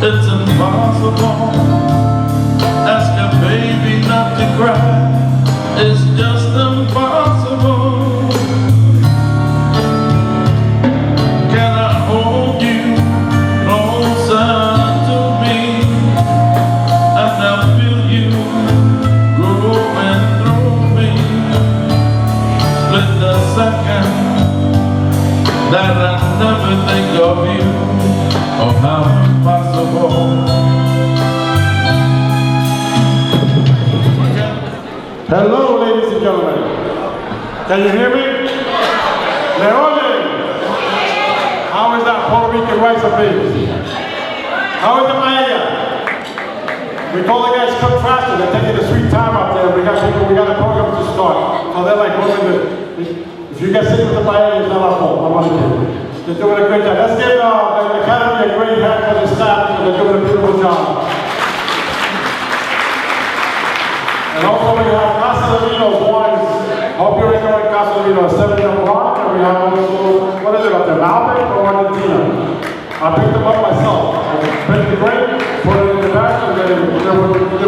It's impossible. Ask a baby not to cry. It's just impossible. Can I hold you closer to me? And I feel you growing through me. Split the second that I never think of you. Oh, how impossible. Hello, ladies and gentlemen. Can you hear me? ¿Me oyen? How is that Puerto Rican rice and beans? How is the paella? We told the guys cook faster. They're taking a sweet time out there. We got a program to start. So they're like, if you get sick with the paella, it's not our fault. I want to do. They're doing a great job. Let's give the Academy a great hand for the staff because they're doing a beautiful job. And also we have Casa Vino's wines. Hope you're enjoying Casa Vino, 7-year wine. And we have also, what is it up there, Malbec or Argentina? I picked them up myself. I picked the grape, put it in the bag, and they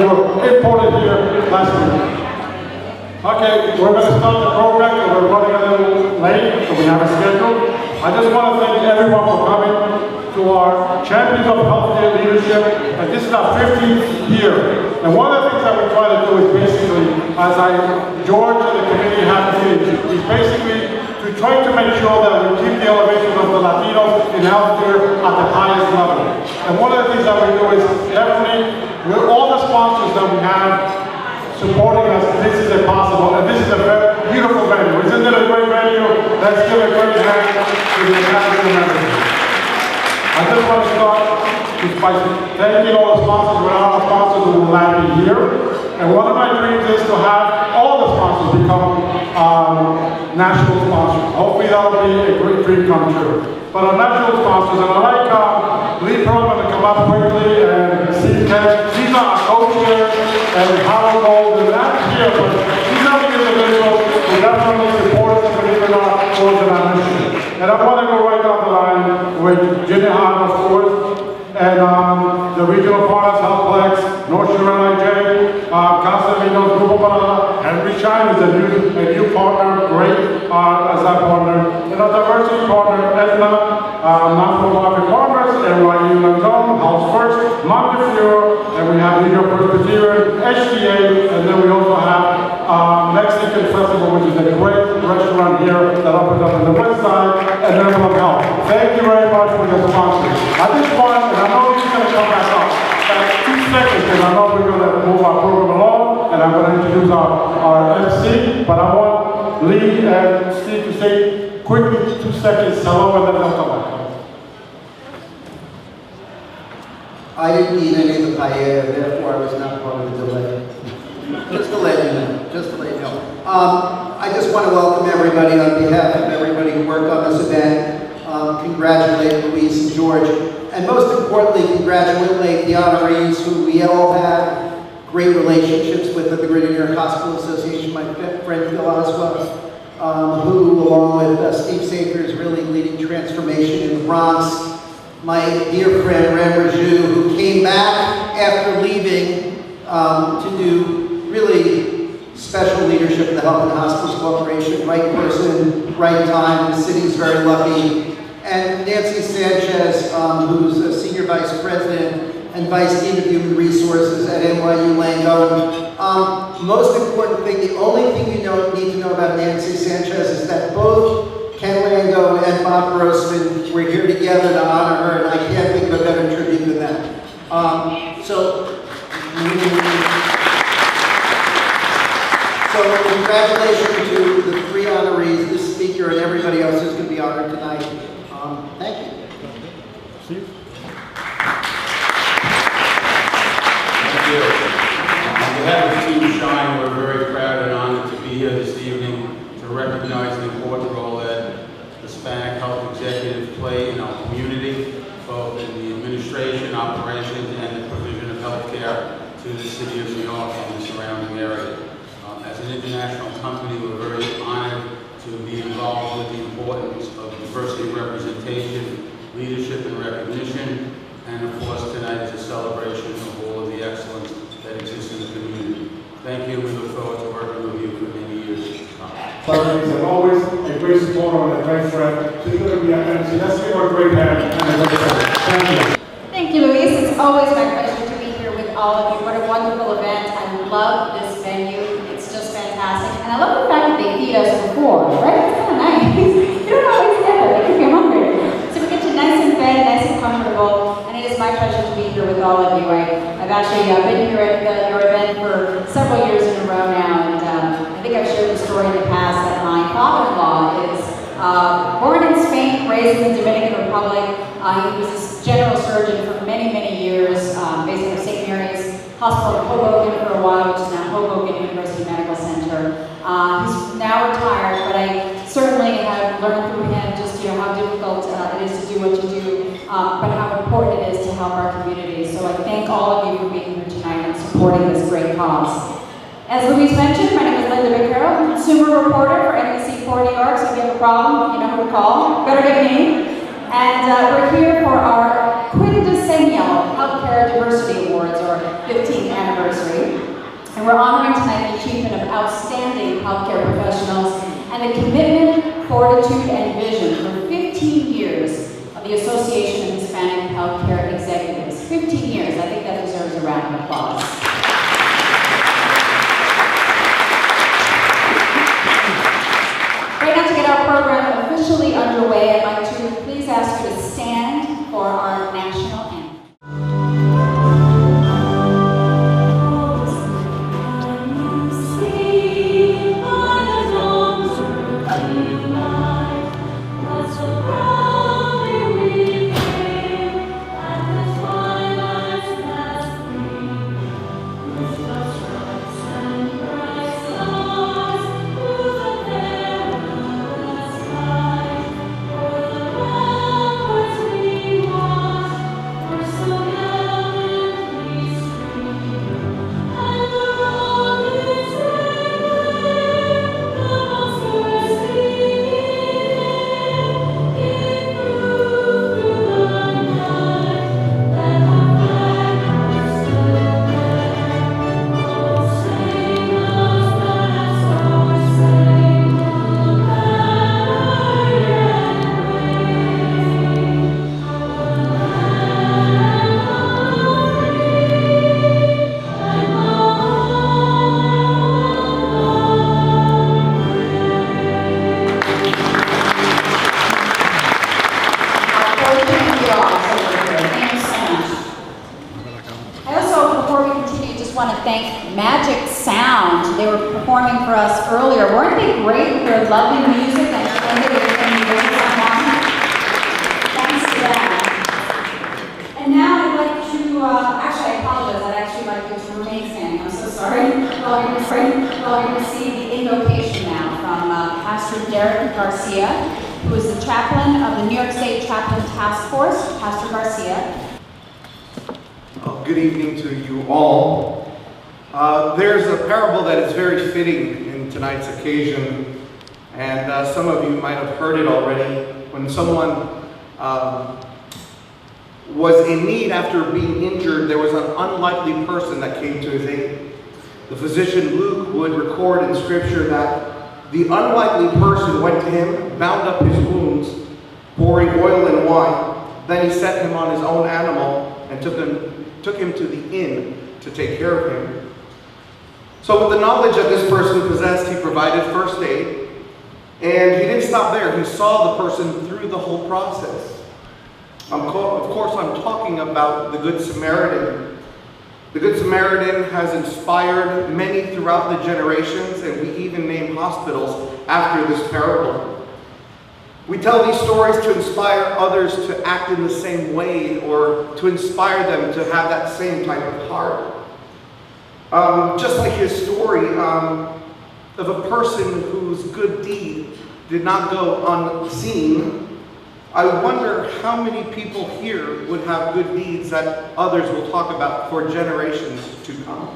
were imported here last week. Okay, we're going to start the program because we're running a little late, so we have a schedule. I just want to thank everyone for coming to our Champions of Healthcare Leadership, and this is our 15th year. And one of the things that we try to do is basically, as George and the committee have engaged, is basically to try to make sure that we keep the elevation of the Latinos in healthcare at the highest level. And one of the things that we do is definitely, with all the sponsors that we have supporting us, this is impossible, and this is a very beautiful venue. Isn't it a great venue? Let's give a great hand to the Academy members. I just want to start by thanking all the sponsors. Without our sponsors, we will not be here. And one of my dreams is to have all the sponsors become national sponsors. Hopefully that'll be a great dream come true. But our national sponsors, and I'd like Lee Perlman to come up quickly, and Steve Kent. She's our co-chair, and Howard Gold is not here, but she's not an individual who definitely supports and believes in our cause and our mission. And I want to go right down the line with Jimmy Hahn, of course, and the Regional Partners, Healthplex, North Shore LIJ, Casa Vino's Grupo Parada, Henry Shine is a new partner, great as our partner, and our diversity partner, Edna, non-for-profit partners, NYU Langone, House First, Montefiore, and we have New York Presbyterian, HTA, and then we also have Mexican Festival, which is a great restaurant here that opens up on the west side, and Emblem Health. Thank you very much for your sponsors. At this point, and I know he's going to come back up, 2 seconds, because I know we're going to move our program along, and I'm going to introduce our MC, but I want Lee and Steve to say quickly 2 seconds hello, and then they'll come back. I didn't eat any of the paella, therefore I was not part of the delay. Just to let you know, I just want to welcome everybody on behalf of everybody who worked on this event. Congratulate Luis and George, and most importantly, congratulate the honorees who we all have great relationships with at the Greater New York Hospital Association, my friend Phil Oswald, who along with Steve Safer is really leading transformation in the Bronx. My dear friend Ren Raju, who came back after leaving to do really special leadership in the Health and Hospitals Corporation, right person, right time, the city's very lucky. And Nancy Sanchez, who's a Senior Vice President and Vice Dean of Human Resources at NYU Langone. Most important thing, the only thing you need to know about Nancy Sanchez is that both Ken Langone and Bob Grossman were here together to honor her, and I can't think of a better tribute than that. So congratulations to the 3 honorees, this speaker, and everybody else who's going to be honored tonight. Thank you. Steve? Thank you. On behalf of Team Shine, we're very proud and honored to be here this evening to recognize the important role that Hispanic health executives play in our community, both in the administration, operations, and the provision of health care to the city of New York and the surrounding area. As an international company, we're very honored to be involved with the importance of diversity representation, leadership and recognition, and of course tonight is a celebration of all of the excellence that exists in the community. Thank you. We look forward to working with you for many years to come. He's always a great supporter and a great friend. She's going to be at MC. Let's give her a great hand. Thank you. Thank you, Luis. It's always my pleasure to be here with all of you. What a wonderful event. I love this venue. It's just fantastic. And I love the fact that they feed us before, right? It's kind of nice. You don't always get that. Like if you're hungry. So we get you nice and fed, nice and comfortable. And it is my pleasure to be here with all of you. I've actually been here at your event for several years in a row now. And I think I've shared the story in the past that my father-in-law is born in Spain, raised in the Dominican Republic. He was a general surgeon for many, many years, based at St. Mary's Hospital in Hoboken for a while, which is now Hoboken University Medical Center. He's now retired, but I certainly thank all of you for being here tonight and supporting this great cause. As Louise mentioned, my name is Linda Vaquero, consumer reporter for NBC4 New York, so if you have a problem, you know who to call. Better get me. And we're here for our quindecennial Healthcare Diversity Awards, or 15th anniversary. And we're honoring tonight the achievement of outstanding healthcare professionals and the commitment, fortitude, and vision for 15 years of the Association of Hispanic Healthcare Executives. 15 years, I think that deserves a round of applause. Right now, to get our program officially underway, I'd like to please ask you to stand for our national anthem. Good evening to you all. There's a parable that is very fitting in tonight's occasion, and some of you might have heard it already. When someone was in need after being injured, there was an unlikely person that came to his aid. The physician Luke would record in scripture that the unlikely person went to him, bound up his wounds, pouring oil and wine. Then he set him on his own animal and took him to the inn to take care of him. So with the knowledge that this person possessed, he provided first aid, and he didn't stop there. He saw the person through the whole process. Of course, I'm talking about the Good Samaritan. The Good Samaritan has inspired many throughout the generations, and we even name hospitals after this parable. We tell these stories to inspire others to act in the same way, or to inspire them to have that same type of heart. Just like his story of a person whose good deed did not go unseen, I wonder how many people here would have good deeds that others will talk about for generations to come.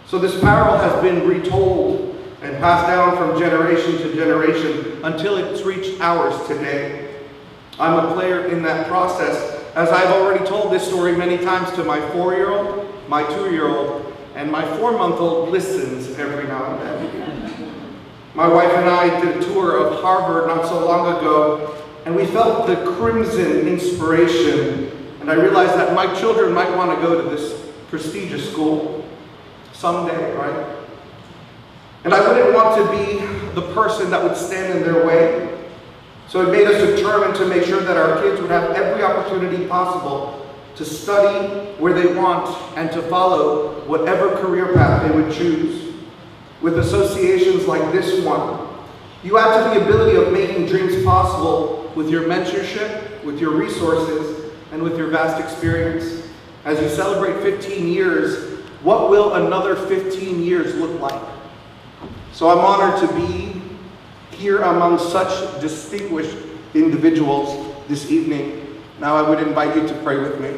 So this parable has been retold and passed down from generation to generation until it's reached ours today. I'm a player in that process, as I've already told this story many times to my 4-year-old, my 2-year-old, and my 4-month-old listens every now and then. My wife and I did a tour of Harvard not so long ago, and we felt the crimson inspiration, and I realized that my children might want to go to this prestigious school someday, right? And I wouldn't want to be the person that would stand in their way. So it made us determined to make sure that our kids would have every opportunity possible to study where they want and to follow whatever career path they would choose. With associations like this one, you add to the ability of making dreams possible with your mentorship, with your resources, and with your vast experience. As you celebrate 15 years, what will another 15 years look like? So I'm honored to be here among such distinguished individuals this evening. Now I would invite you to pray with me.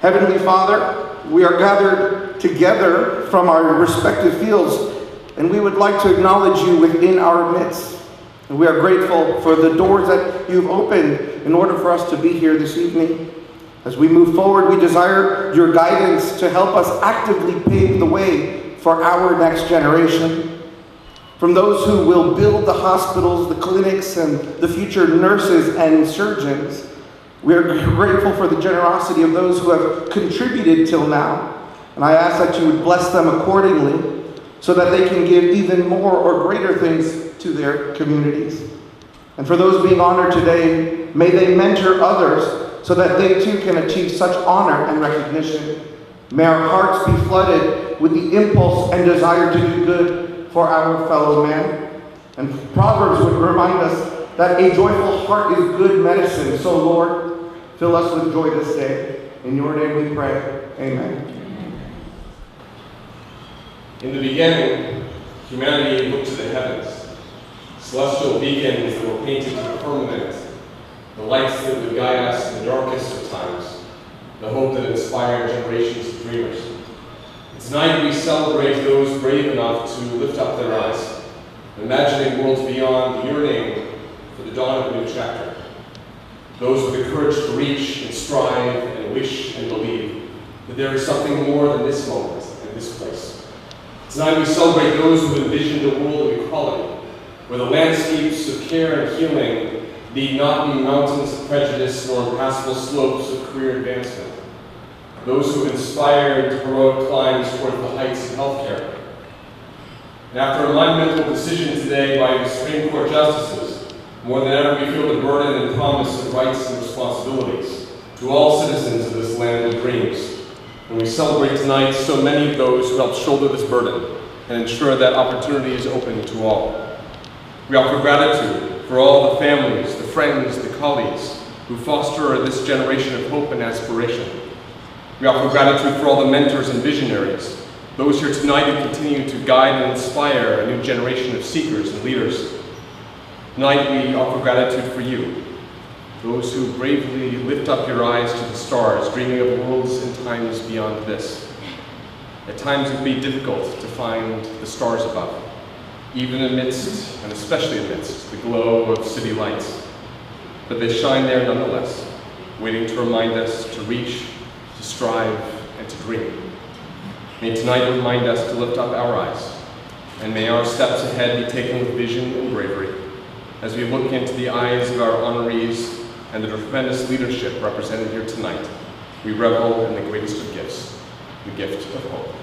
Heavenly Father, we are gathered together from our respective fields, and we would like to acknowledge you within our midst. And we are grateful for the doors that you've opened in order for us to be here this evening. As we move forward, we desire your guidance to help us actively pave the way for our next generation. From those who will build the hospitals, the clinics, and the future nurses and surgeons, we are grateful for the generosity of those who have contributed till now. And I ask that you would bless them accordingly so that they can give even more or greater things to their communities. And for those being honored today, may they mentor others so that they too can achieve such honor and recognition. May our hearts be flooded with the impulse and desire to do good for our fellow man. And Proverbs would remind us that a joyful heart is good medicine. So Lord, fill us with joy this day. In your name we pray. Amen. In the beginning, humanity looked to the heavens, celestial beacons that were painted to the firmament, the lights that would guide us in the darkest of times, the hope that inspired generations of dreamers. And tonight we celebrate those brave enough to lift up their eyes, imagining worlds beyond, yearning for the dawn of a new chapter. Those with the courage to reach and strive and wish and believe that there is something more than this moment and this place. Tonight we celebrate those who envisioned a world of equality, where the landscapes of care and healing need not be mountains of prejudice nor impassable slopes of career advancement. Those who have inspired heroic climbs toward the heights of healthcare. And after a monumental decision today by the Supreme Court justices, more than ever we feel the burden and promise of rights and responsibilities to all citizens of this land of dreams. And we celebrate tonight so many of those who helped shoulder this burden and ensure that opportunity is open to all. We offer gratitude for all the families, the friends, the colleagues who foster this generation of hope and aspiration. We offer gratitude for all the mentors and visionaries, those here tonight who continue to guide and inspire a new generation of seekers and leaders. Tonight we offer gratitude for you, those who bravely lift up your eyes to the stars, dreaming of worlds and times beyond this. At times it can be difficult to find the stars above, even amidst, and especially amidst, the glow of city lights. But they shine there nonetheless, waiting to remind us to reach, to strive, and to dream. May tonight remind us to lift up our eyes, and may our steps ahead be taken with vision and bravery, as we look into the eyes of our honorees and the tremendous leadership represented here tonight. We revel in the greatest of gifts, the gift of hope.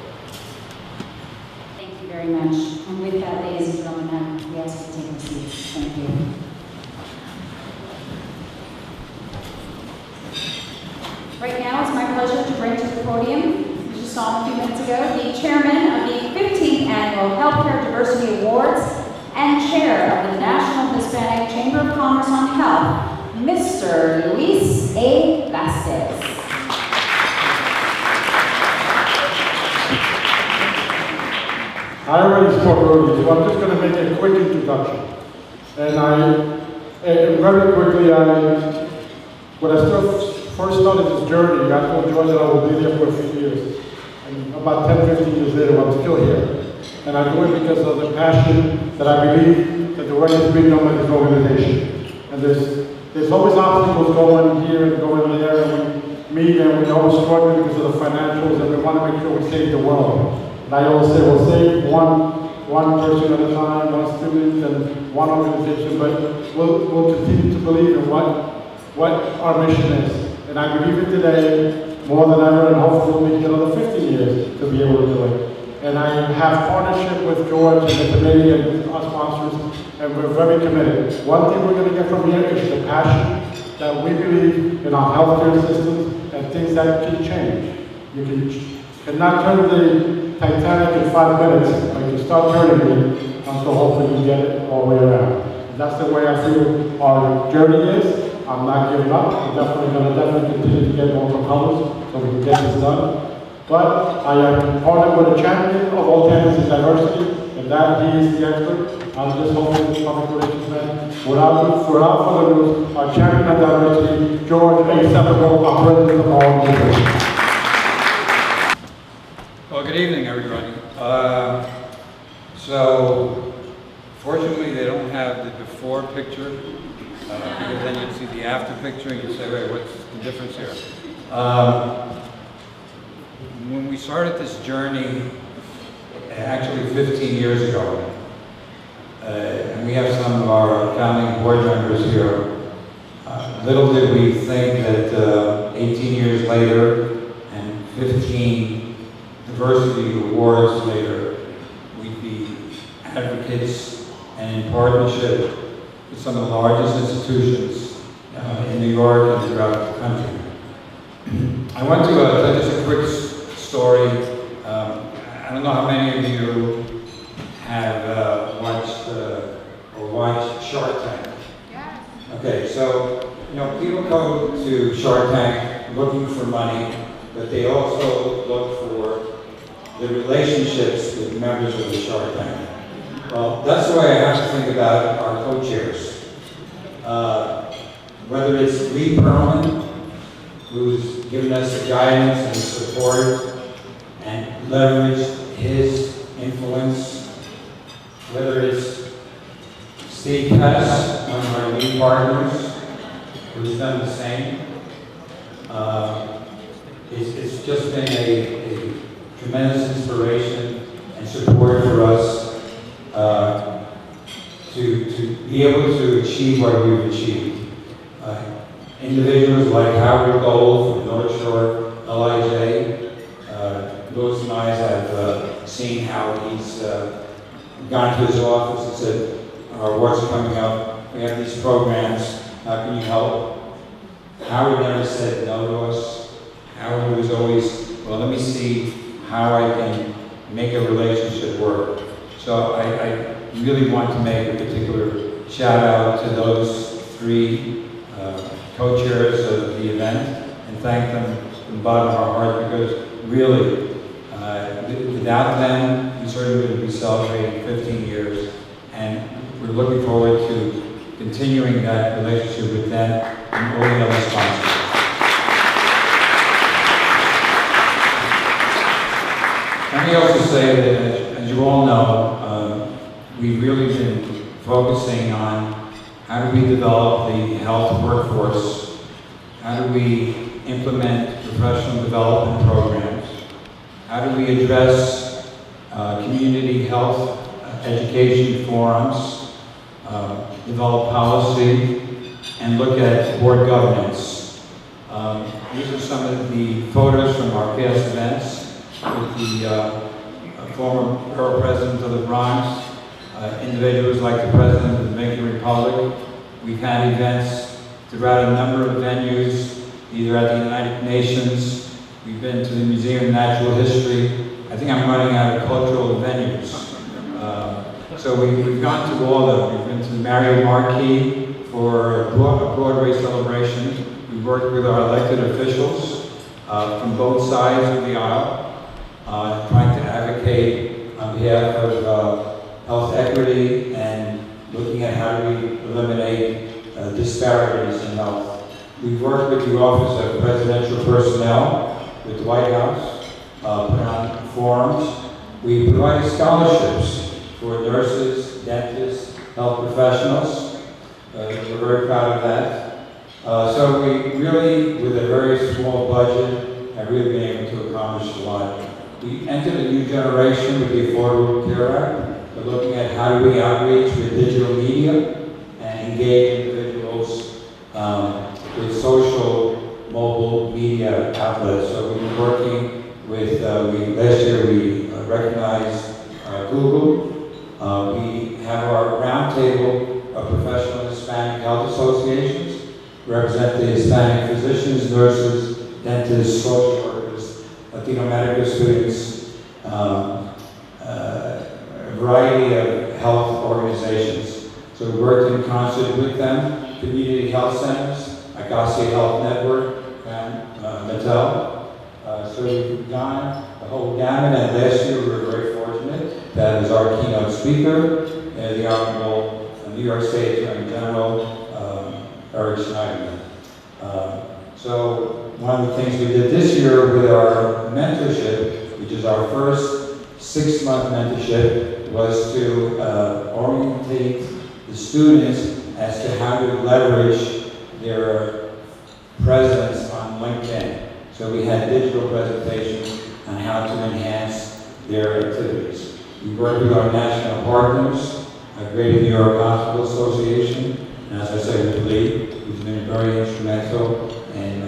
Thank you very much. And with that, ladies and gentlemen, we ask you to take your seats. Thank you. Right now, it's my pleasure to bring to the podium, as you saw a few minutes ago, the chairman of the 15th Annual Healthcare Diversity Awards and chair of the National Hispanic Chamber of Commerce on Health, Mr. Luis A. Vasquez. I already spoke earlier, so I'm just going to make a quick introduction. And very quickly, when I first started this journey, I told George that I would be there for a few years. And about 10, 15 years later, I'm still here. And I do it because of the passion that I believe that the work is being done by this organization. And there's always obstacles going here and going there, and we meet and we always struggle because of the financials, and we want to make sure we save the world. And I always say, we'll save one person at a time, one student, and one organization, but we'll continue to believe in what our mission is. And I believe it today more than ever, and hopefully we'll make another 50 years to be able to do it. And I have partnership with George and the committee and our sponsors, and we're very committed. One thing we're going to get from here is the passion that we believe in our healthcare systems and things that can change. You cannot turn the Titanic in 5 minutes, but you start turning it until hopefully you get it all the way around. And that's the way I feel our journey is. I'm not giving up. I'm definitely going to continue to get more propellers so we can get this done. But I am partnered with a champion of all candidates in diversity, and that he is the expert. I'm just hoping this public relations man. Without further ado, our champion of diversity, George A. Sepulveda, our president of all leaders. good evening, everybody. So, fortunately, they don't have the before picture, because then you'd see the after picture and you'd say, wait, what's the difference here? When we started this journey, actually 15 years ago, and we have some of our founding board members here, little did we think that 18 years later and 15 diversity awards later, we'd be advocates and in partnership with some of the largest institutions in New York and throughout the country. I want to tell just a quick story. I don't know how many of you have watched Shark Tank. Yes. Okay, so people go to Shark Tank looking for money, but they also look for the relationships with members of the Shark Tank. Well, that's the way I have to think about our co-chairs. Whether it's Lee Perlman, who's given us the guidance and support and leveraged his influence, whether it's Steve Hess, one of our lead partners, who's done the same. It's just been a tremendous inspiration and support for us to be able to achieve what we've achieved. Individuals like Howard Gold from North Shore LIJ, Louis and I have seen how he's gone to his office and said, our awards are coming up, we have these programs, how can you help? Howard never said no to us. Howard was always, well, let me see how I can make a relationship work. So I really want to make a particular shout out to those three co-chairs of the event and thank them from the bottom of our heart, because really, without them, we certainly wouldn't be celebrating 15 years, and we're looking forward to continuing that relationship with them and all the other sponsors. Let me also say that, as you all know, we've really been focusing on how do we develop the health workforce, how do we implement professional development programs, how do we address community health education forums, develop policy, and look at board governance. These are some of the photos from our past events with the former borough president of the Bronx, individuals like the president of the Dominican Republic. We've had events throughout a number of venues, either at the United Nations, we've been to the Museum of Natural History. I think I'm running out of cultural venues. So we've gone to all of them. We've been to the Marriott Marquis for a Broadway celebration. We worked with our elected officials from both sides of the aisle, trying to advocate on behalf of health equity and looking at how do we eliminate disparities in health. We've worked with the Office of Presidential Personnel, with the White House, put on forums. We provided scholarships for nurses, dentists, health professionals. We're very proud of that. So we really, with a very small budget, have really been able to accomplish a lot. We entered a new generation with the Affordable Care Act. We're looking at how do we outreach with digital media and engage individuals with social mobile media outlets. So we've been working with, last year we recognized Google. We have our roundtable of professional Hispanic health associations, represent the Hispanic physicians, nurses, dentists, social workers, Latino medical students, a variety of health organizations. So we worked in concert with them, community health centers, Acacia Health Network, and Mattel. So we've gone the whole gamut, and last year we were very fortunate to have as our keynote speaker, the Honorable New York State Attorney General, Eric Schneiderman. So one of the things we did this year with our mentorship which is our first 6-month mentorship, was to orientate the students as to how to leverage their presence on LinkedIn. So we had digital presentations on how to enhance their activities. We worked with our national partners, Greater New York Hospital Association, and as I said, with Lee, who's been very instrumental in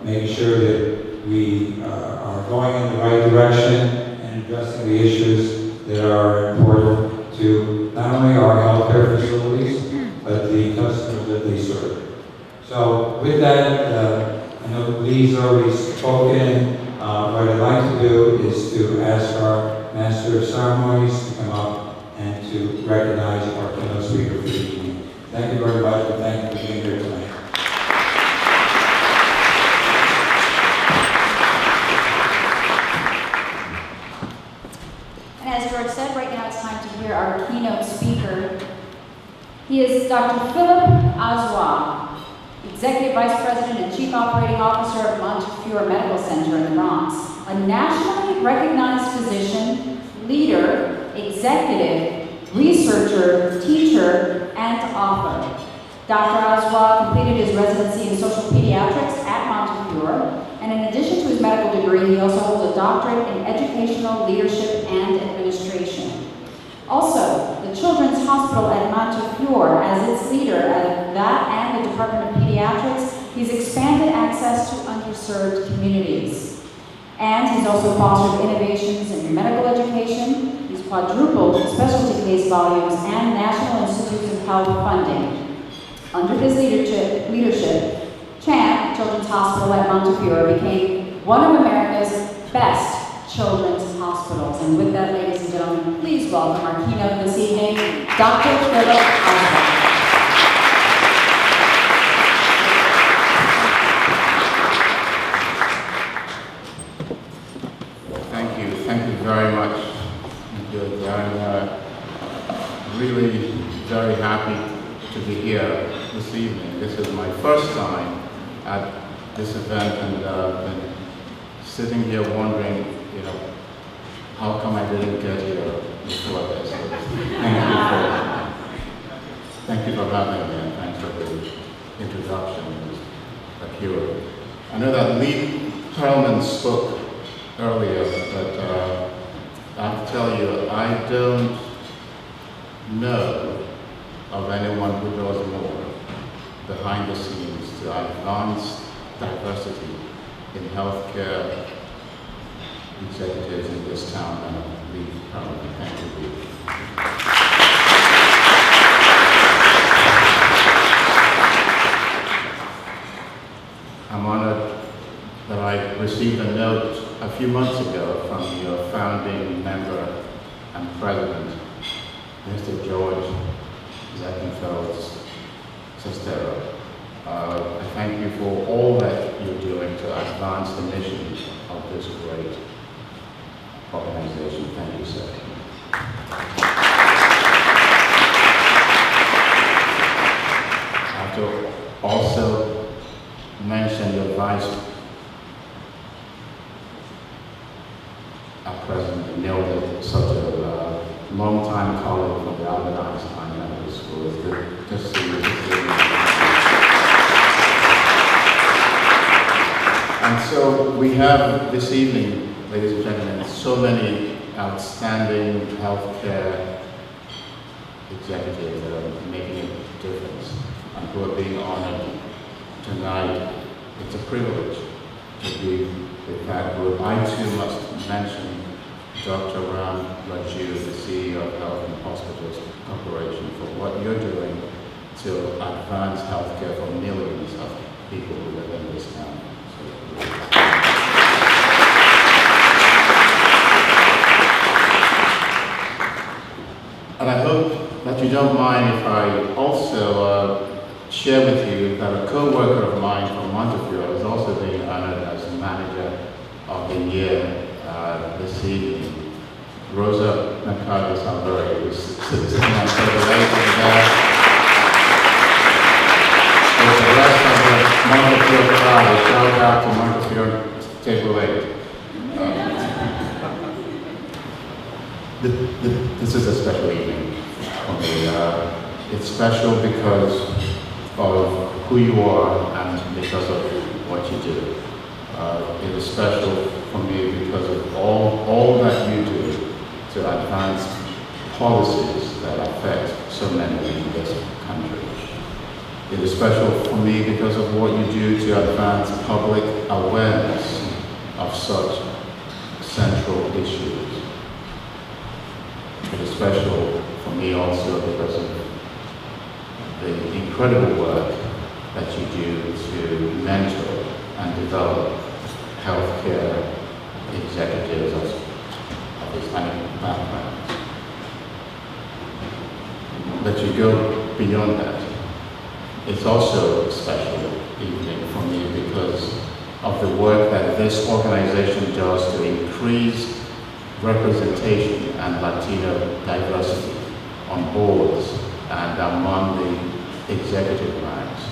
making sure that we are going in the right direction and addressing the issues that are important to not only our healthcare facilities, but the customers that they serve. So with that, I know Lee's already spoken. What I'd like to do is to ask our Master of Ceremonies to come up and to recognize our keynote speaker for the evening. Thank you very much, and thank you for being here tonight. And as George said, right now it's time to hear our keynote speaker. He is Dr. Philip Azwa, Executive Vice President and Chief Operating Officer of Montefiore Medical Center in the Bronx, a nationally recognized physician, leader, executive, researcher, teacher, and author. Dr. Azwa completed his residency in social pediatrics at Montefiore, and in addition to his medical degree, he also holds a doctorate in educational leadership and administration. Also, the Children's Hospital at Montefiore, as its leader of that and the Department of Pediatrics, he's expanded access to underserved communities. And he's also fostered innovations in medical education. He's quadrupled specialty case volumes and National Institutes of Health funding. Under his leadership, CHAMP, Children's Hospital at Montefiore, became one of America's best children's hospitals. And with that, ladies and gentlemen, please welcome our keynote this evening, Dr. Philip Azwa. Thank you very much. I'm really very happy to be here this evening. This is my first time at this event, and been sitting here wondering, how come I didn't get here before this? Thank you for having me, and thanks for the introduction, Ms. Akira. I know that Lee Perlman spoke earlier, but I have to tell you, I don't know of anyone who does more behind the scenes to advance diversity in healthcare executives in this town than Lee Perlman. Thank you, Lee. I'm honored that I received a note a few months ago from your founding member and president, Mr. George Sestero. I thank you for all that you're doing to advance the mission of this great organization. Thank you, sir. I have to also mention your President Neil, such a long-time colleague from the Albert Einstein Medical School. It's good to see you. And so we have this evening, ladies and gentlemen, so many outstanding healthcare executives that are making a difference and who are being honored tonight. It's a privilege to be with that group. I too must mention Dr. Ram Raju, the CEO of Health and Hospitals Corporation, for what you're doing to advance healthcare for millions of people who live in this town. And I hope that you don't mind if I also share with you that a co-worker of mine from Montefiore is also being honored as Manager of the Year this evening. Rosa McCarty-Salveri, who's sitting on table 8 there. With the rest of the Montefiore crowd, a shout out to Montefiore table 8. This is a special evening for me. It's special because of who you are and because of what you do. It is special for me because of all that you do to advance policies that affect so many in this country. It is special for me because of what you do to advance public awareness of such central issues. It is special for me also because of the incredible work that you do to mentor and develop healthcare executives of Hispanic backgrounds. But you go beyond that. It's also a special evening for me because of the work that this organization does to increase representation and Latino diversity on boards and among the executive ranks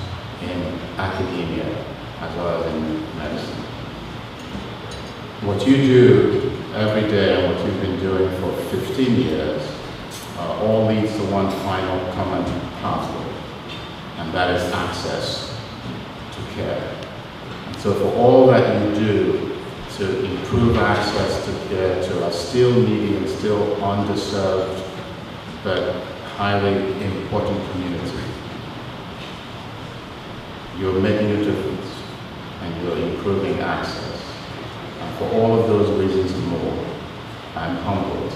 in academia as well as in medicine. What you do every day and what you've been doing for 15 years all leads to one final common pathway, and that is access to care. And so for all that you do to improve access to care to a still needy and still underserved but highly important community, you're making a difference and you're improving access. And for all of those reasons and more, I'm humbled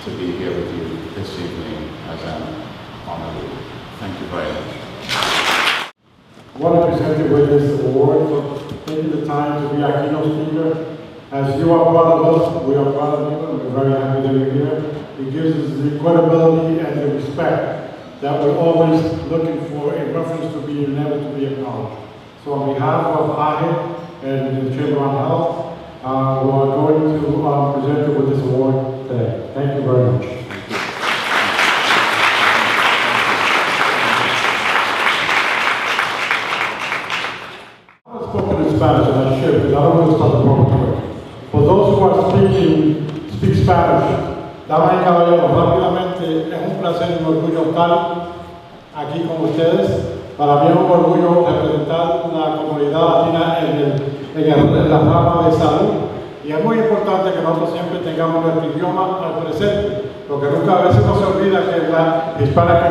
to be here with you this evening as an honoree. Thank you very much. I want to present you with this award for taking the time to be our keynote speaker. As you are proud of us, we are proud of you, and we're very happy that you're here. It gives us the credibility and the respect that we're always looking for in reference to being able to be acknowledged. So on behalf of ahhe and the Chamber of Health, we are going to present you with this award today. Thank you very much. I've spoken in Spanish, and I should, because I don't understand the proper. For those who are speak Spanish, damas y caballeros, rápidamente, es un placer y un orgullo estar aquí con ustedes. Para mí es un orgullo representar una comunidad latina en la rama de salud. Y es muy importante que nosotros siempre tengamos nuestro idioma al presente, porque nunca a veces no se olvida que es la Hispanic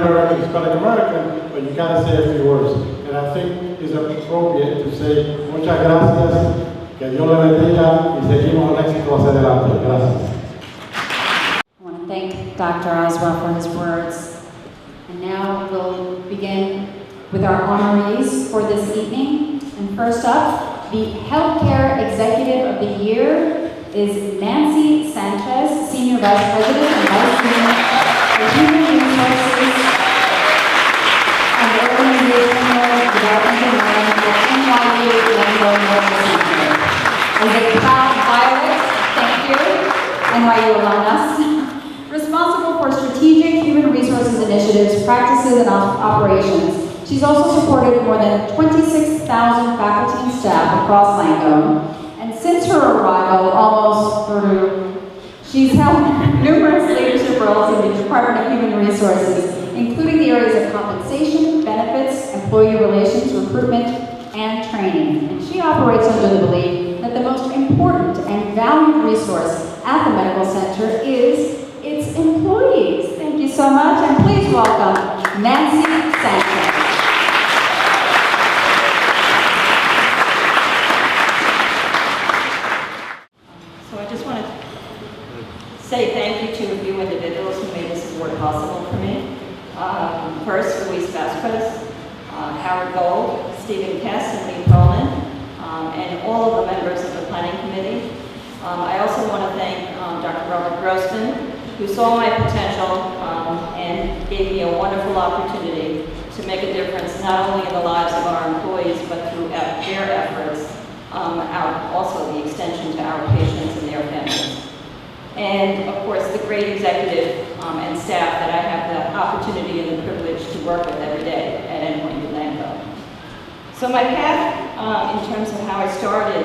American, but you gotta say a few words. And I think it's appropriate to say muchas gracias, que Dios le bendiga y seguimos el éxito hacia adelante. Gracias. I want to thank Dr. Oswald for his words. And now we'll begin with our honorees for this evening. And first up, the Healthcare Executive of the Year is Nancy Sanchez, Senior Vice President and Vice President for Human Resources and Organizational Development and Learning at NYU Langone Medical Center. As a proud Violet, thank you, NYU alumnus, responsible for strategic human resources initiatives, practices, and operations. She's also supported more than 26,000 faculty and staff across Langone, and since her arrival, she's held numerous leadership roles in the Department of Human Resources, including the areas of compensation, benefits, employee relations, recruitment, and training. And she operates under the belief that the most important and valued resource at the medical center is its employees. Thank you so much, and please welcome Nancy Sanchez. Say thank you to a few individuals who made this award possible for me. First, Luis Vasquez, Howard Gold, Stephen Kess, and Lee Perlman, and all of the members of the Planning Committee. I also want to thank Dr. Robert Grossman, who saw my potential and gave me a wonderful opportunity to make a difference not only in the lives of our employees, but through their efforts, also the extension to our patients and their families. And of course, the great executive and staff that I have the opportunity and the privilege to work with every day at NYU Langone. So my path, in terms of how I started,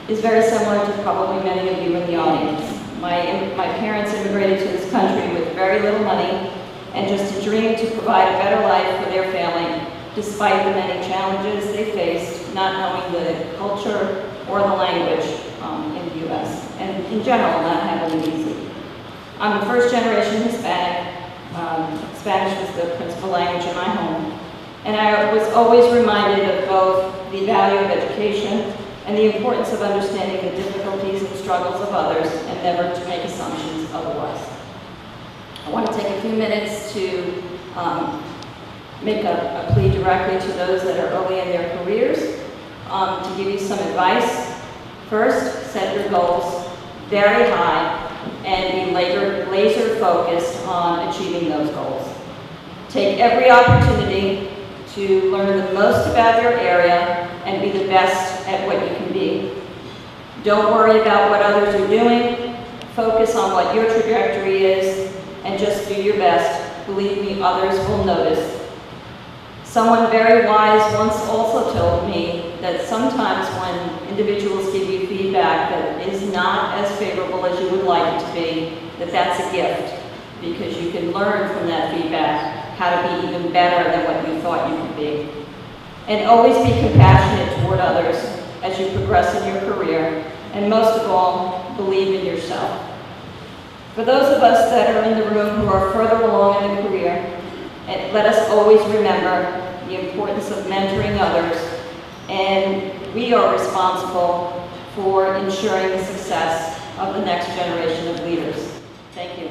is very similar to probably many of you in the audience. My parents immigrated to this country with very little money and just a dream to provide a better life for their family, despite the many challenges they faced, not knowing the culture or the language in the U.S., and in general, not having it easy. I'm the first generation Hispanic. Spanish was the principal language in my home, and I was always reminded of both the value of education and the importance of understanding the difficulties and struggles of others and never to make assumptions otherwise. I want to take a few minutes to make a plea directly to those that are early in their careers, to give you some advice. First, set your goals very high and be laser focused on achieving those goals. Take every opportunity to learn the most about your area and be the best at what you can be. Don't worry about what others are doing. Focus on what your trajectory is and just do your best. Believe me, others will notice. Someone very wise once also told me that sometimes when individuals give you feedback that is not as favorable as you would like it to be, that's a gift, because you can learn from that feedback how to be even better than what you thought you could be. And always be compassionate toward others as you progress in your career, and most of all, believe in yourself. For those of us that are in the room who are further along in the career, let us always remember the importance of mentoring others, and we are responsible for ensuring the success of the next generation of leaders. Thank you.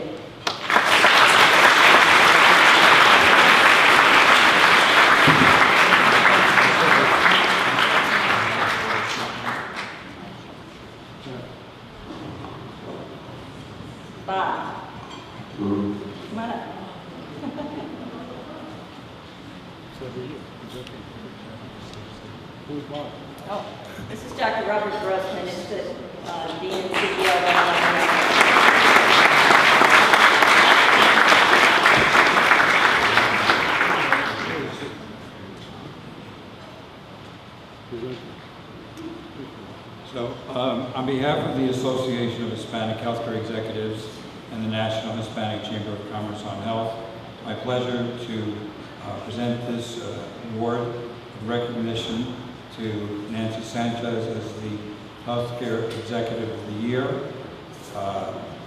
Bob. Come on up. Oh, this is Dr. Robert Grossman. It's the Dean and CEO of ahhe. So, on behalf of the Association of Hispanic Healthcare Executives and the National Hispanic Chamber of Commerce on Health, my pleasure to present this award of recognition to Nancy Sanchez as the Healthcare Executive of the Year,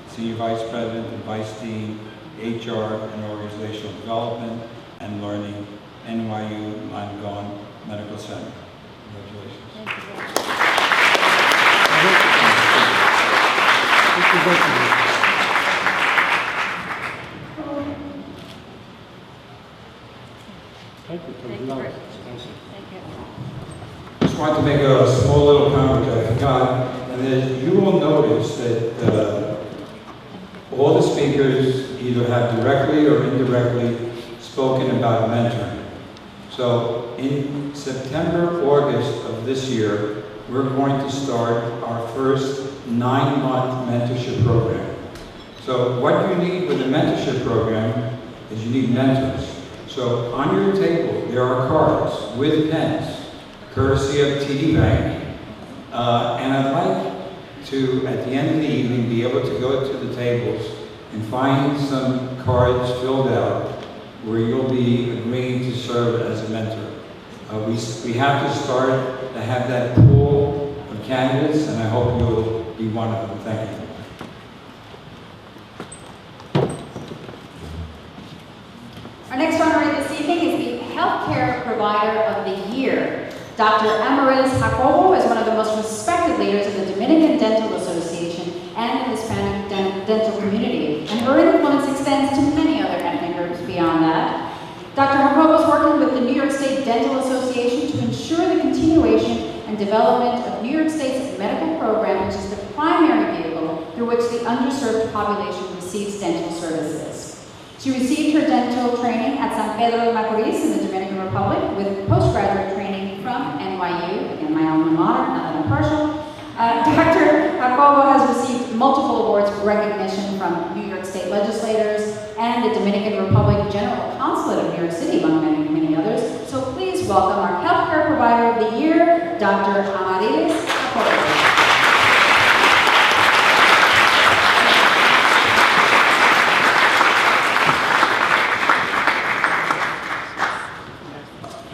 Senior Vice President and Vice Dean, HR and Organizational Development and Learning, NYU Langone Medical Center. Congratulations. Thank you. Just wanted to make a small little comment I forgot, and that you will notice that all the speakers either have directly or indirectly spoken about mentoring. So in September, August of this year, we're going to start our first 9-month mentorship program. So what you need with a mentorship program is you need mentors. So on your table, there are cards with pens, courtesy of TD Bank. And I'd like to, at the end of the evening, be able to go to the tables and find some cards filled out where you'll be agreeing to serve as a mentor. We have to start to have that pool of candidates, and I hope you'll be one of them. Thank you. Our next honoree this evening is the Healthcare Provider of the Year. Dr. Amaris Jacobo is one of the most respected leaders in the Dominican Dental Association and the Hispanic dental community, and her influence extends to many other ethnic groups beyond that. Dr. Jacobo is working with the New York State Dental Association to ensure the continuation and development of New York State's medical program, which is the primary vehicle through which the underserved population receives dental services. She received her dental training at San Pedro de Macorís in the Dominican Republic with postgraduate training from NYU, again my alma mater, not that I'm partial. Dr. Jacobo has received multiple awards for recognition from New York State legislators and the Dominican Republic General Consulate of New York City, among many, many others. So please welcome our Healthcare Provider of the Year, Dr. Amaris Jacobo.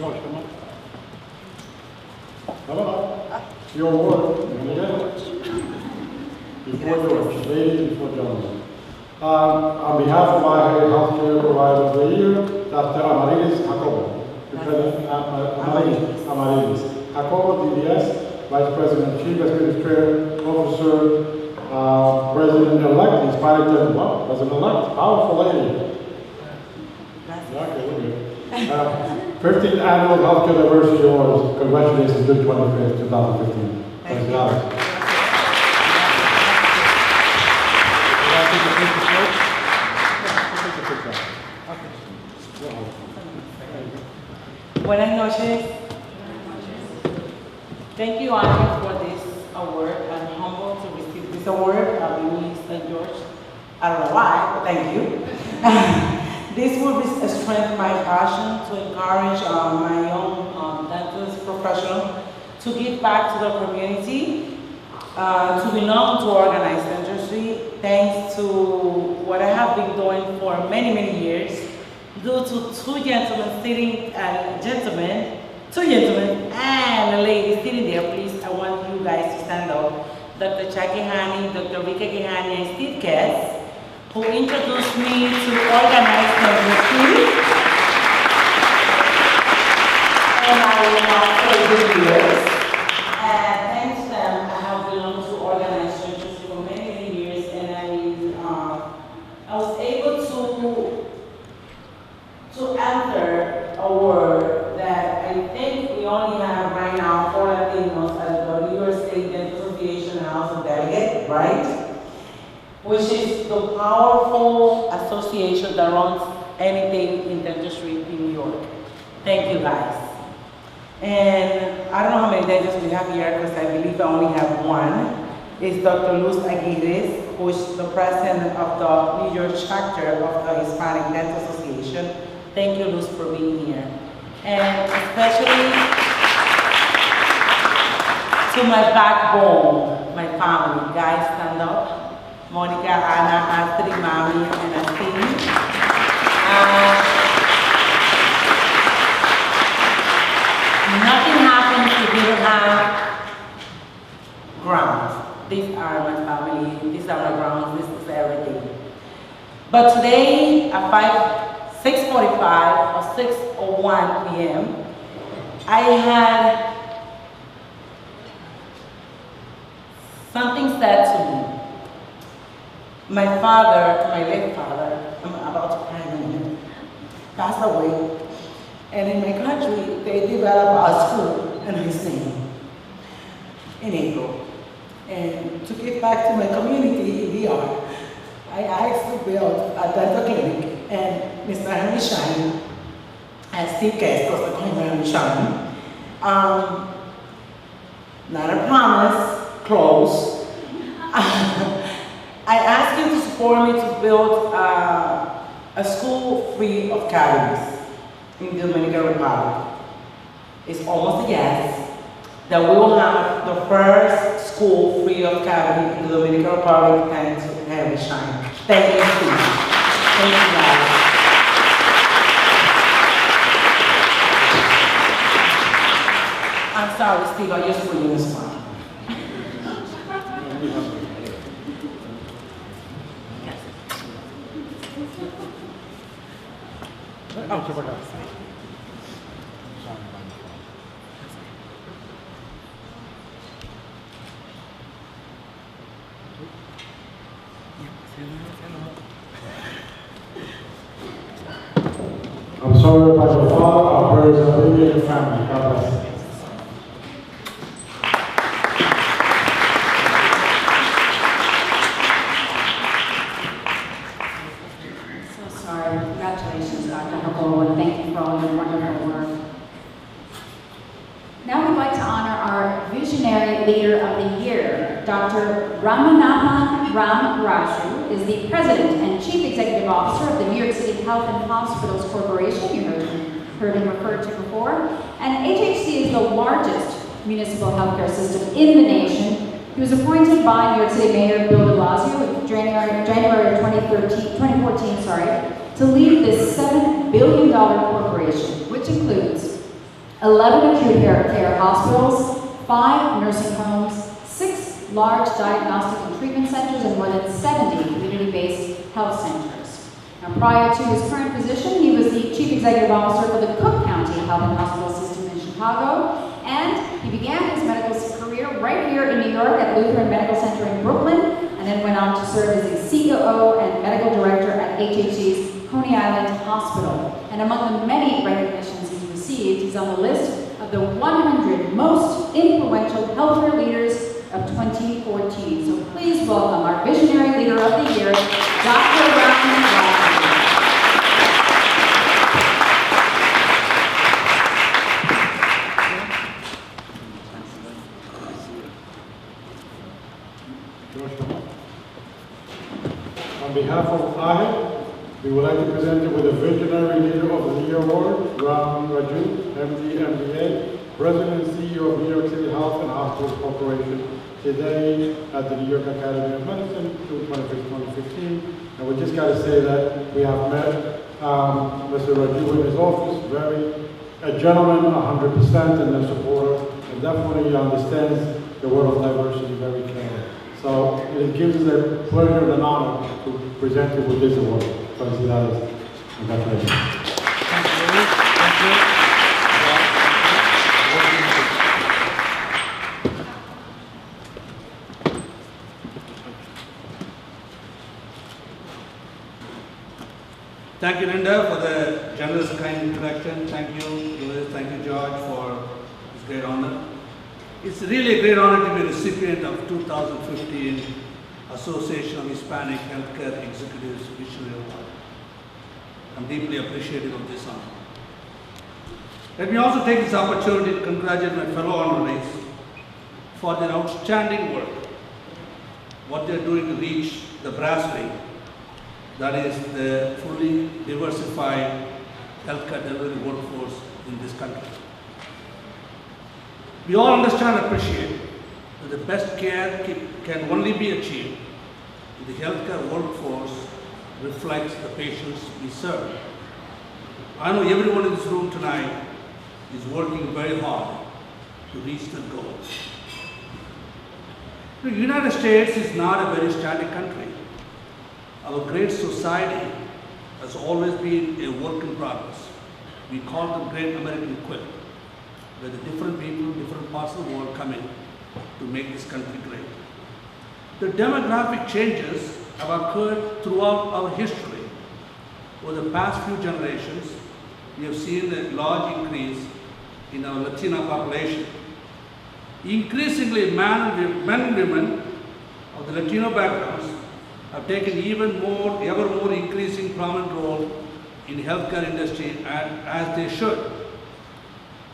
George, come on. Come on. Your word. Before George, ladies, before gentlemen. On behalf of ahhe Healthcare Providers of the Year, Dr. Amarilis Jacobo, Amarilis Jacobo, DBS, Vice President, Chief Administrative Officer, President-elect, Hispanic Dental. Wow, President-elect, powerful lady. Yeah, okay, look good. 15th Annual Healthcare Diversity Awards. Congratulations, June 25th, 2015. Thank you. Buenas noches. Thank you, ahhe, for this award. I'm humbled to receive this award. I've been in St. George. I don't know why, but thank you. This will strengthen my passion to encourage my young dentist professional to give back to the community, to belong to organized dentistry, thanks to what I have been doing for many, many years. Due to two gentlemen and a lady sitting there, please, I want you guys to stand up. Dr. Jackie Hani, Dr. Rika Gehani, and Steve Kess, who introduced me to organized dentistry. And I will now say good years. And thanks to them, I have belonged to organized dentistry for many, many years, and I was able to enter a word that I think we only have right now for Latinos at the New York State Dental Association House of Delegates, right? Which is the powerful association that runs anything in dentistry in New York. Thank you guys. And I don't know how many dentists we have here because I believe I only have one. It's Dr. Luz Aguirre, who is the president of the New York chapter of the Hispanic Dental Association. Thank you, Luz, for being here. And especially to my backbone, my family. Guys, stand up. Monica, Anna, Astrid, Mami, and Astrid. Nothing happens if you don't have grounds. These are my family, these are my grounds, this is everything. But today at 6:45 or 6:01 p.m., I had something said to me. My father, my late father, I'm about to cry in a minute, passed away. And in my country, they developed a school in his name in April. And to give back to my community in DR, I asked to build a dental clinic, and Mr. Henry Shine and Steve Kess, because I call him Henry Shine, not a promise, close. I asked him to support me to build a school free of cavities in the Dominican Republic. It's almost a yes that we will have the first school free of cavity in the Dominican Republic, thanks to Henry Shine. Thank you, Steve. Thank you, guys. I'm sorry, Steve, I just put you in the spot. I'm sorry about your father, our prayers are with you and your family. God bless you. So sorry. Congratulations, Dr. Jacobo, and thank you for all your wonderful work. Now we'd like to honor our Visionary Leader of the Year. Dr. Ramanahan Ramaraju is the President and Chief Executive Officer of the New York City Health and Hospitals Corporation. You heard him referred to before. And HHC is the largest municipal healthcare system in the nation. He was appointed by New York City Mayor Bill de Blasio in January 2014, to lead this $7 billion corporation, which includes 11 acute care hospitals, 5 nursing homes, 6 large diagnostic and treatment centers, and more than 70 community-based health centers. Now, prior to his current position, he was the Chief Executive Officer for the Cook County Health and Hospital System in Chicago, and he began his medical career right here in New York at Lutheran Medical Center in Brooklyn, and then went on to serve as a COO and medical director at HHC's Coney Island Hospital. And among the many recognitions he's received, he's on the list of the 100 most influential healthcare leaders of 2014. So please welcome our visionary leader of the year, Dr. Ryan Ryan. On behalf of ahhe, we would like to present you with the Visionary Leader of the Year Award, Ram Raju, MD, MBA, President and CEO of New York City Health and Hospitals Corporation, today at the New York Academy of Medicine, June 25, 2015. And we just got to say that we have met Mr. Raju in his office, a gentleman, 100%, and a supporter, and definitely understands the word of diversity very clearly. So it gives us a pleasure and an honor to present you with this award. Felicidades. Congratulations. Thank you. Thank you, Linda, for the generous, kind introduction. Thank you, Louis. Thank you, George, for this great honor. It's really a great honor to be a recipient of 2015 Association of Hispanic Healthcare Executives Visionary Award. I'm deeply appreciative of this honor. Let me also take this opportunity to congratulate my fellow honorees for their outstanding work, what they're doing to reach the brass ring, that is the fully diversified healthcare delivery workforce in this country. We all understand and appreciate that the best care can only be achieved if the healthcare workforce reflects the patients we serve. I know everyone in this room tonight is working very hard to reach that goal. The United States is not a very static country. Our great society has always been a work in progress. We call them Great American Quilt, where the different people, different parts of the world come in to make this country great. The demographic changes have occurred throughout our history. Over the past few generations, we have seen a large increase in our Latino population. Increasingly, men and women of the Latino backgrounds have taken ever more increasing prominent role in the healthcare industry, as they should.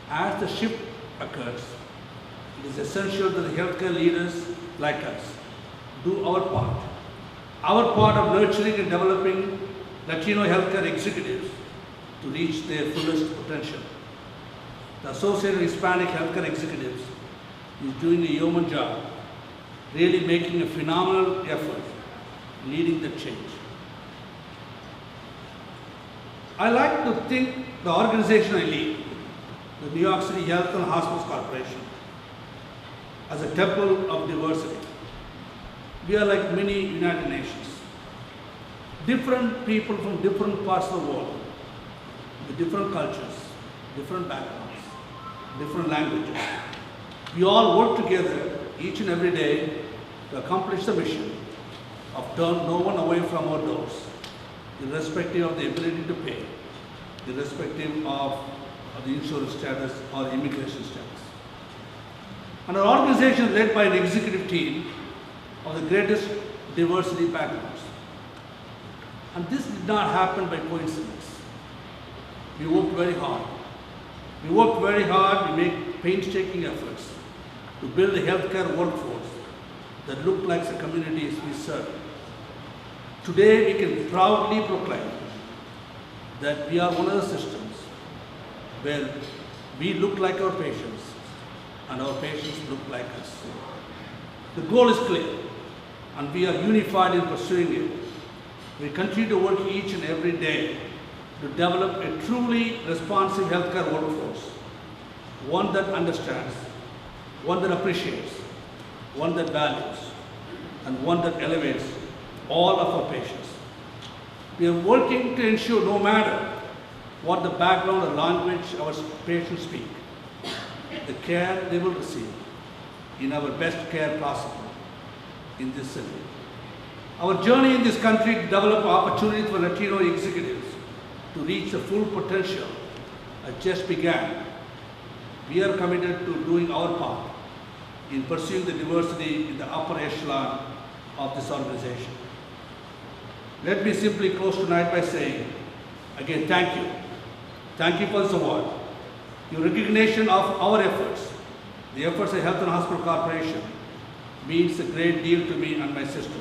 As the shift occurs, it is essential that the healthcare leaders like us do our part of nurturing and developing Latino healthcare executives to reach their fullest potential. The Association of Hispanic Healthcare Executives is doing a yeoman job, really making a phenomenal effort, leading the change. I like to think the organization I lead, the New York City Health and Hospitals Corporation, as a temple of diversity. We are like many United Nations. Different people from different parts of the world, with different cultures, different backgrounds, different languages. We all work together each and every day to accomplish the mission of turn no one away from our doors, irrespective of the ability to pay, irrespective of the insurance status or immigration status. And our organization is led by an executive team of the greatest diversity backgrounds. And this did not happen by coincidence. We worked very hard. We make painstaking efforts to build a healthcare workforce that look like the communities we serve. Today, we can proudly proclaim that we are one of the systems where we look like our patients and our patients look like us. The goal is clear, and we are unified in pursuing it. We continue to work each and every day to develop a truly responsive healthcare workforce one that understands, one that appreciates, one that values, and one that elevates all of our patients. We are working to ensure no matter what the background or language our patients speak, the care they will receive in our best care possible in this city. Our journey in this country to develop opportunities for Latino executives to reach the full potential has just began. We are committed to doing our part in pursuing the diversity in the upper echelon of this organization. Let me simply close tonight by saying, again, thank you. Thank you for this award. Your recognition of our efforts, the efforts of Health and Hospital Corporation, means a great deal to me and my sister.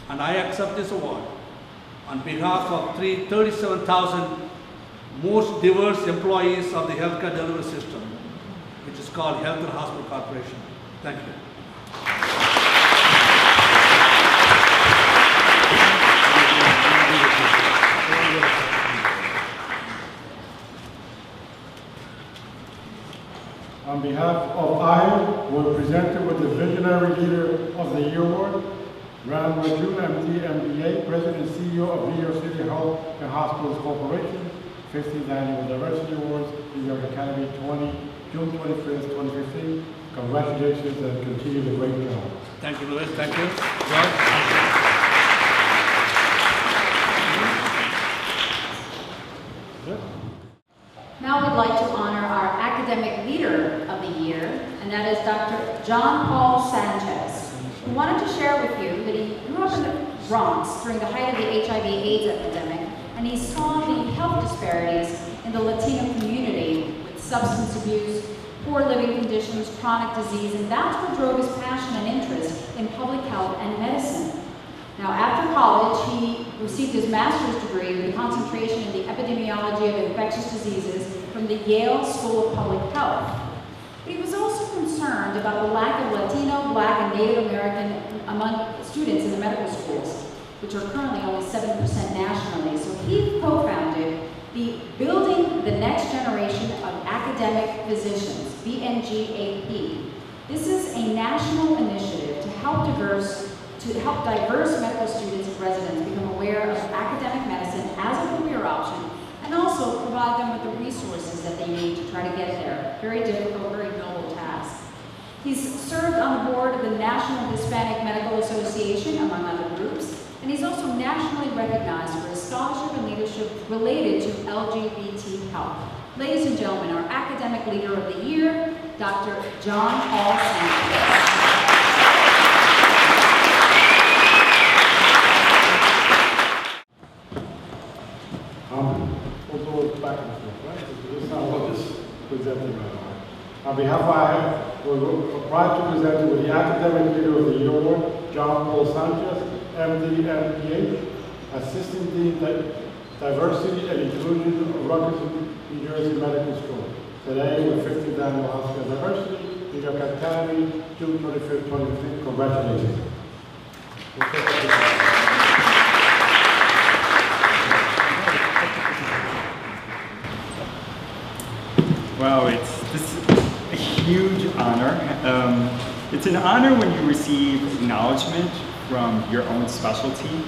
And I accept this award on behalf of 37,000 most diverse employees of the healthcare delivery system, which is called Health and Hospital Corporation. Thank you. On behalf of ahhe, we're presented with the Visionary Leader of the Year Award, Ram Raju, MD, MBA, President and CEO of New York City Health and Hospitals Corporation, 15th Annual Diversity Awards, New York Academy, June 25th, 2015. Congratulations and continue the great job. Thank you, Louis. Thank you. George. Now we'd like to honor our Academic Leader of the Year, and that is Dr. John Paul Sanchez. We wanted to share with you that he grew up in the Bronx during the height of the HIV/AIDS epidemic, and he saw the health disparities in the Latino community with substance abuse, poor living conditions, chronic disease, and that's what drove his passion and interest in public health and medicine. Now, after college, he received his master's degree with a concentration in the epidemiology of infectious diseases from the Yale School of Public Health. But he was also concerned about the lack of Latino, Black, and Native American among students in the medical schools, which are currently only 7% nationally. So he co-founded the Building the Next Generation of Academic Physicians, BNGAP. This is a national initiative to help diverse medical students and residents become aware of academic medicine as a career option, and also provide them with the resources that they need to try to get there. Very difficult, very noble task. He's served on the board of the National Hispanic Medical Association, among other groups, and he's also nationally recognized for his scholarship and leadership related to LGBT health. Ladies and gentlemen, our Academic Leader of the Year, Dr. John Paul Sanchez. On behalf of ahhe, we're proud to present you with the Academic Leader of the Year Award, John Paul Sanchez, MD, MPH, Assistant Dean Diversity and Inclusion of Rutgers, New Jersey Medical School. Today, with 15th Annual Healthcare Diversity, New York Academy, June 25th, 2015. Congratulations. Wow, this is a huge honor. It's an honor when you receive acknowledgement from your own specialty,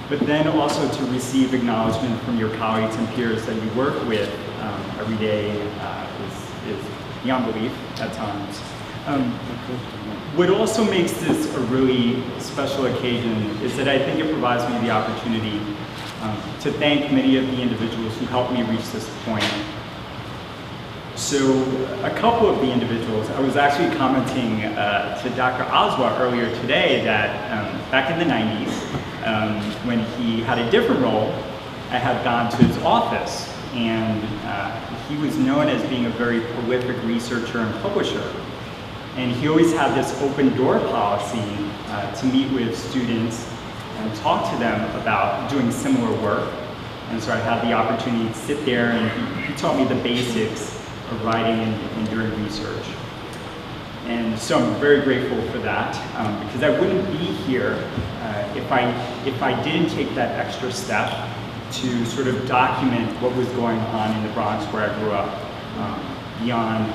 but then also to receive acknowledgement from your colleagues and peers that you work with every day is beyond belief at times. What also makes this a really special occasion is that I think it provides me the opportunity to thank many of the individuals who helped me reach this point. So a couple of the individuals, I was actually commenting to Dr. Oswa earlier today that back in the 90s, when he had a different role, I had gone to his office, and he was known as being a very prolific researcher and publisher. And he always had this open door policy to meet with students and talk to them about doing similar work. And so I had the opportunity to sit there, and he taught me the basics of writing and doing research. And so I'm very grateful for that, because I wouldn't be here if I didn't take that extra step to sort of document what was going on in the Bronx where I grew up. beyond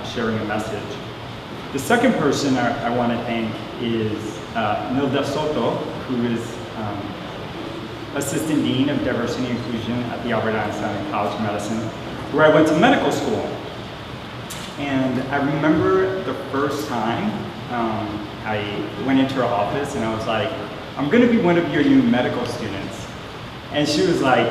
sharing a message. The second person I want to thank is Nilda Soto, who is Assistant Dean of Diversity and Inclusion at the Albert Einstein College of Medicine, where I went to medical school. And I remember the first time I went into her office and I was like, I'm going to be one of your new medical students. And she was like,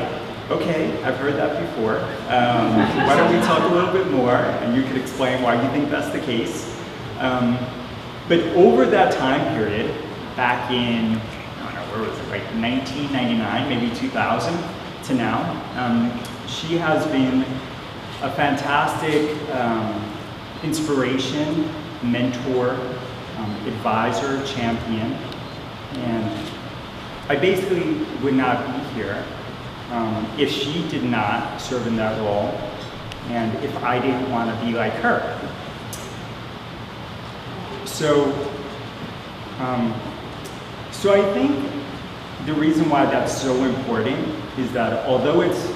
okay, I've heard that before. Why don't we talk a little bit more and you could explain why you think that's the case. But over that time period, back in, I don't know, where was it, like 1999, maybe 2000 to now, she has been a fantastic inspiration, mentor, advisor, champion, and I basically would not be here if she did not serve in that role and if I didn't want to be like her. So I think the reason why that's so important is that although it's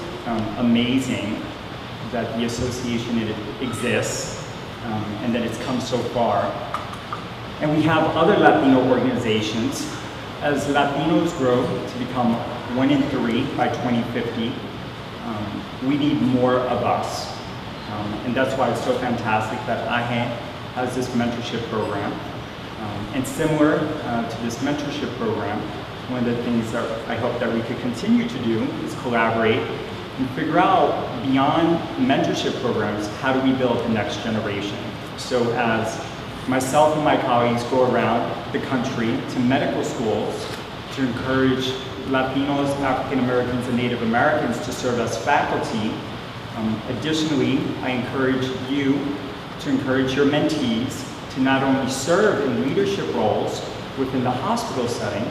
amazing that the association exists and that it's come so far, and we have other Latino organizations, as Latinos grow to become 1 in 3 by 2050, we need more of us. And that's why it's so fantastic that ahhe has this mentorship program. And similar to this mentorship program, one of the things that I hope that we could continue to do is collaborate and figure out beyond mentorship programs, how do we build the next generation? So as myself and my colleagues go around the country to medical schools to encourage Latinos, African Americans, and Native Americans to serve as faculty. Additionally, I encourage you to encourage your mentees to not only serve in leadership roles within the hospital setting,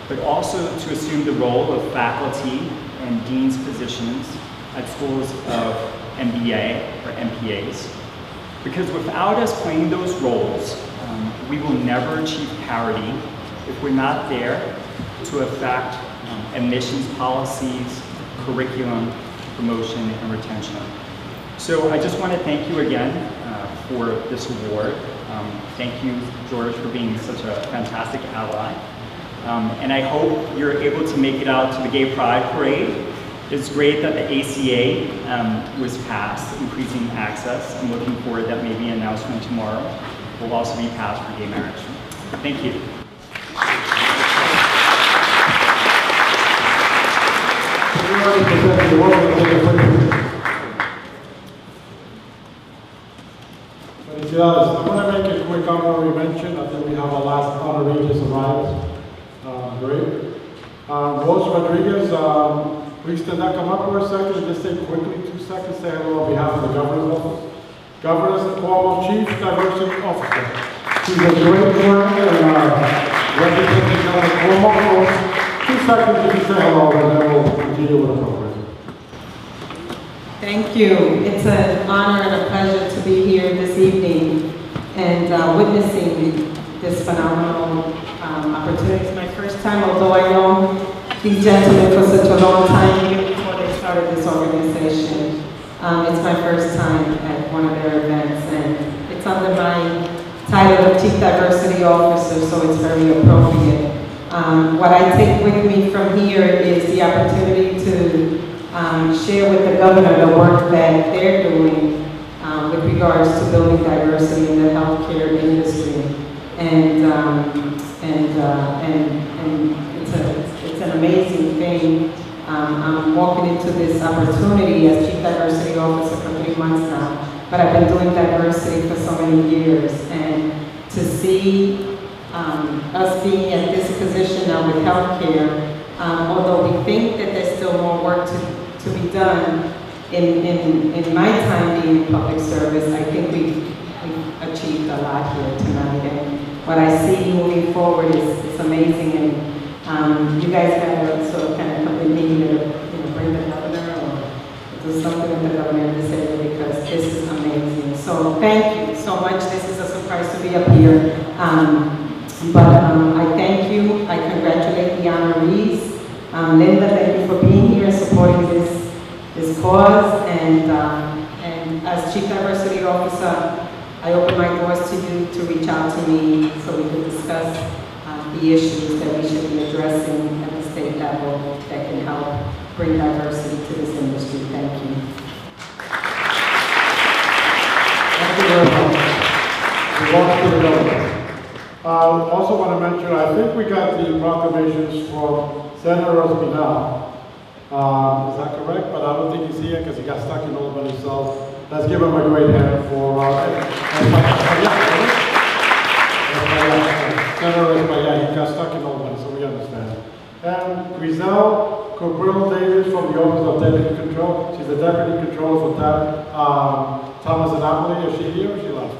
but also to assume the role of faculty and dean's positions at schools of MBA or MPAs. Because without us playing those roles, we will never achieve parity if we're not there to affect admissions policies, curriculum, promotion, and retention. So I just want to thank you again for this award. Thank you, George, for being such a fantastic ally. And I hope you're able to make it out to the Gay Pride Parade. It's great that the ACA was passed, increasing access. I'm looking forward that maybe an announcement tomorrow will also be passed for gay marriage. Thank you. Felicidades. I'm going to make a quick honorary mention. I think we have our last honorary just arrived. Great. Rose Rodriguez, please stand up, come up for a second, just say quickly 2 seconds, say hello on behalf of the Governor's Office. Governor's Cuomo, Chief Diversity Officer. She's a great friend and representing Governor Cuomo. So 2 seconds, you can say hello, and then we'll continue with the program. Thank you. It's an honor and a pleasure to be here this evening and witnessing this phenomenal opportunity. It's my first time, although I know these gentlemen for such a long time, even before they started this organization. It's my first time at one of their events, and it's under my title of Chief Diversity Officer, so it's very appropriate. What I take with me from here is the opportunity to share with the governor the work that they're doing with regards to building diversity in the healthcare industry. And it's an amazing thing. I'm walking into this opportunity as Chief Diversity Officer for 3 months now, but I've been doing diversity for so many years. And to see us being at this position now with healthcare, although we think that there's still more work to be done, in my time being in public service, I think we've achieved a lot here tonight. And what I see moving forward is amazing. And you guys gotta sort of kind of come with me to bring the governor or do something with the governor in this area, because this is amazing. So thank you so much. This is a surprise to be up here. But I thank you. I congratulate the honorees. Linda, thank you for being here and supporting this cause. And as Chief Diversity Officer, I open my doors to you to reach out to me so we can discuss the issues that we should be addressing at the state level that can help bring diversity to this industry. Thank you. Thank you very much. We want to the government. I also want to mention, I think we got the proclamations from Senator Espinal. Is that correct? But I don't think he's here because he got stuck in Albany. So let's give him a great hand for Senator Espinal. He got stuck in Albany, so we understand. And Grizel Cobril Davis from the Office of Deputy Control. She's the Deputy Controller for that. Thomas and Emily, is she here or she left?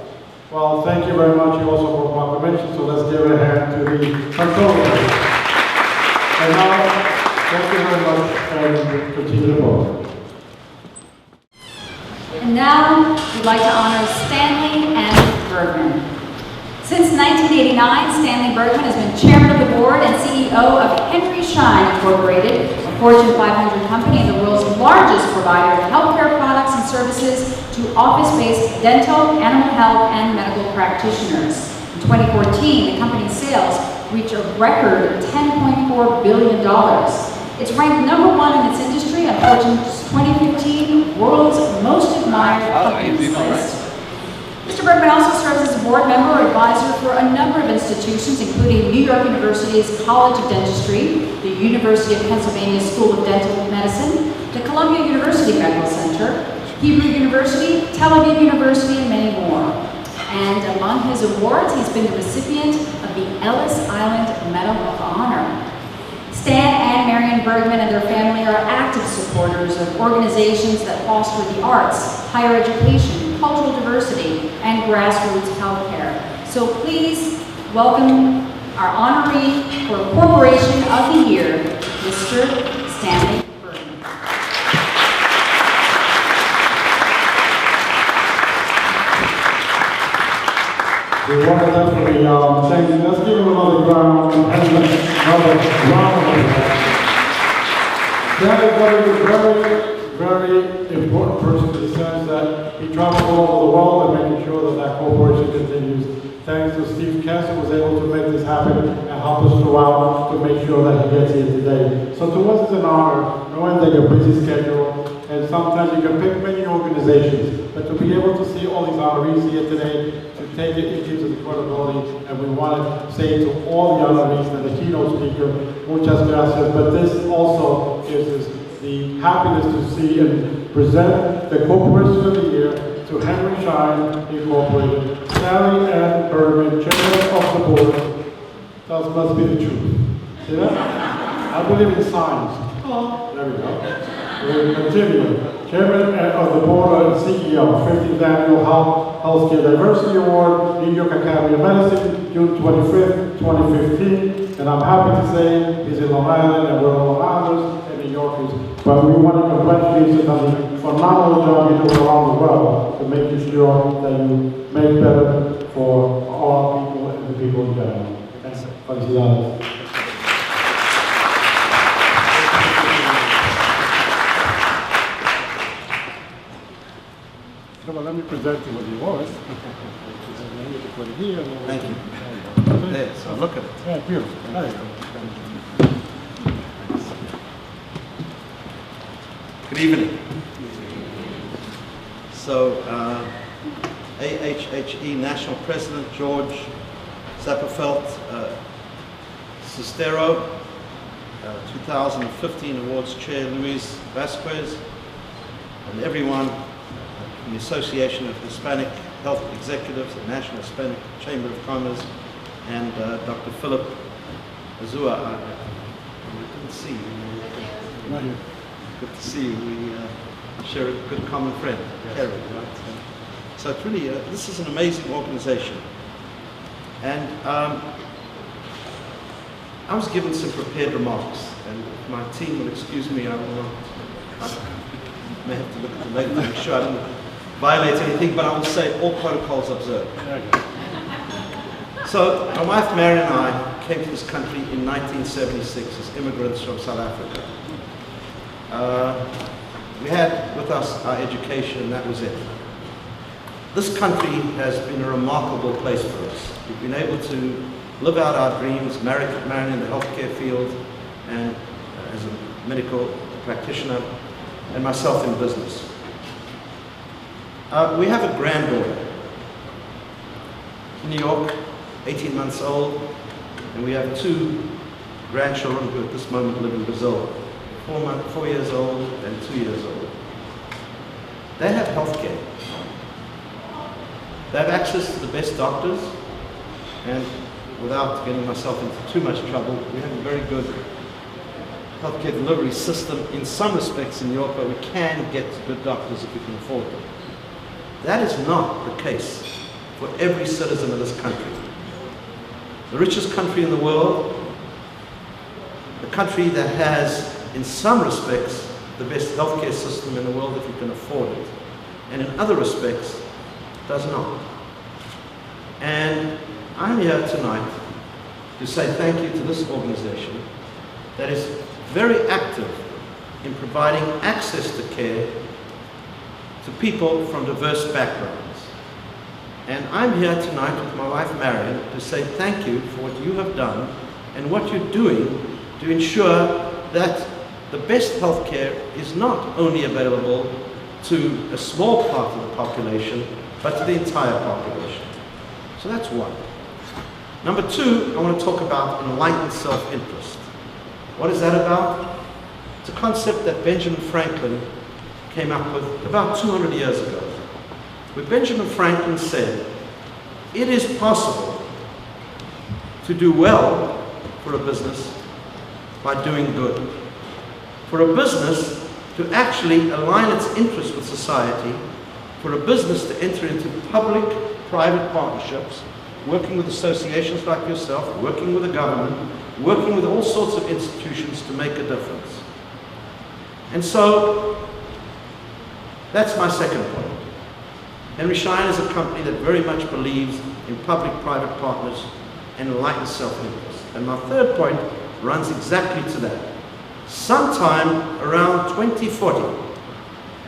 Well, thank you very much. You also for proclamation, so let's give a hand to the controller. And now, thank you very much, and continue the vote. And now, we'd like to honor Stanley M. Bergman. Since 1989, Stanley Bergman has been chairman of the board and CEO of Henry Schein Incorporated, a Fortune 500 company and the world's largest provider of healthcare products and services to office-based dental, animal health, and medical practitioners. In 2014, the company's sales reached a record $10.4 billion. It's ranked number one in its industry on Fortune's 2015 World's Most Admired Companies list. Mr. Bergman also serves as a board member or advisor for a number of institutions, including New York University's College of Dentistry, the University of Pennsylvania School of Dental Medicine, the Columbia University Medical Center, Hebrew University, Tel Aviv University, and many more. And among his awards, he's been the recipient of the Ellis Island Medal of Honor. Stan and Marion Bergman and their family are active supporters of organizations that foster the arts, higher education, cultural diversity, and grassroots healthcare. So please welcome our honoree for Corporation of the Year, Mr. Stanley Bergman. We want to definitely thank you. Let's give him another round of applause. Very important person in the sense that he travels all over the world and making sure that that corporation continues. Thanks to Steve Kessler was able to make this happen and help us throughout to make sure that he gets here today. So to us it's an honor, knowing that you're busy schedule, and sometimes you can pick many organizations, but to be able to see all these honorees here today, to take it gives us the credibility, and we want to say to all the honorees and the keynote speaker, muchas gracias, but this also gives us the happiness to see and present the Corporation of the Year to Henry Schein Incorporated, Stanley M. Bergman, Chairman of the Board. That must be the truth. See that? I believe in signs. Oh, there we go. We'll continue. Chairman of the Board and CEO, 15th Annual Healthcare Diversity Award, New York Academy of Medicine, June 25th, 2015. And I'm happy to say he's in Long Island and we're all Long Islanders and New Yorkers. But we want to congratulate you on the phenomenal job you do around the world to make sure that you make better for all people and the people in general. Thanks. Felicidades. Well, let me present you with the awards. Let me put it here. Thank you. There, so look at it. Yeah, beautiful. There you go. Good evening. So, AHHE National President George Zappenfeld Cestero, 2015 Awards Chair Luis Vasquez, and everyone the Association of Hispanic Health Executives, the National Hispanic Chamber of Commerce, and Dr. Philip Azua. We couldn't see you. Good to see you. We share a good common friend, Kerry, right? So it's really, this is an amazing organization. And I was given some prepared remarks, and if my team will excuse me, I may have to look at the lady to make sure I don't violate anything, but I will say all protocols observed. So my wife Mary and I came to this country in 1976 as immigrants from South Africa. We had with us our education, and that was it. This country has been a remarkable place for us. We've been able to live out our dreams, married in the healthcare field, and as a medical practitioner, and myself in business. We have a granddaughter in New York, 18 months old, and we have 2 grandchildren who at this moment live in Brazil, 4 years old and 2 years old. They have health care. They have access to the best doctors, and without getting myself into too much trouble, we have a very good healthcare delivery system in some respects in New York, but we can get to good doctors if we can afford them. That is not the case for every citizen of this country. The richest country in the world, the country that has, in some respects, the best healthcare system in the world if you can afford it, and in other respects, does not. And I'm here tonight to say thank you to this organization that is very active in providing access to care to people from diverse backgrounds. And I'm here tonight with my wife Marion to say thank you for what you have done and what you're doing to ensure that the best health care is not only available to a small part of the population, but to the entire population. So that's one. Number 2, I want to talk about enlightened self-interest. What is that about? It's a concept that Benjamin Franklin came up with about 200 years ago. Where Benjamin Franklin said, it is possible to do well for a business by doing good. For a business to actually align its interests with society, for a business to enter into public-private partnerships, working with associations like yourself, working with the government, working with all sorts of institutions to make a difference. And so, that's my second point. Henry Schein is a company that very much believes in public-private partners and enlightened self-interest. And my third point runs exactly to that. Sometime around 2040,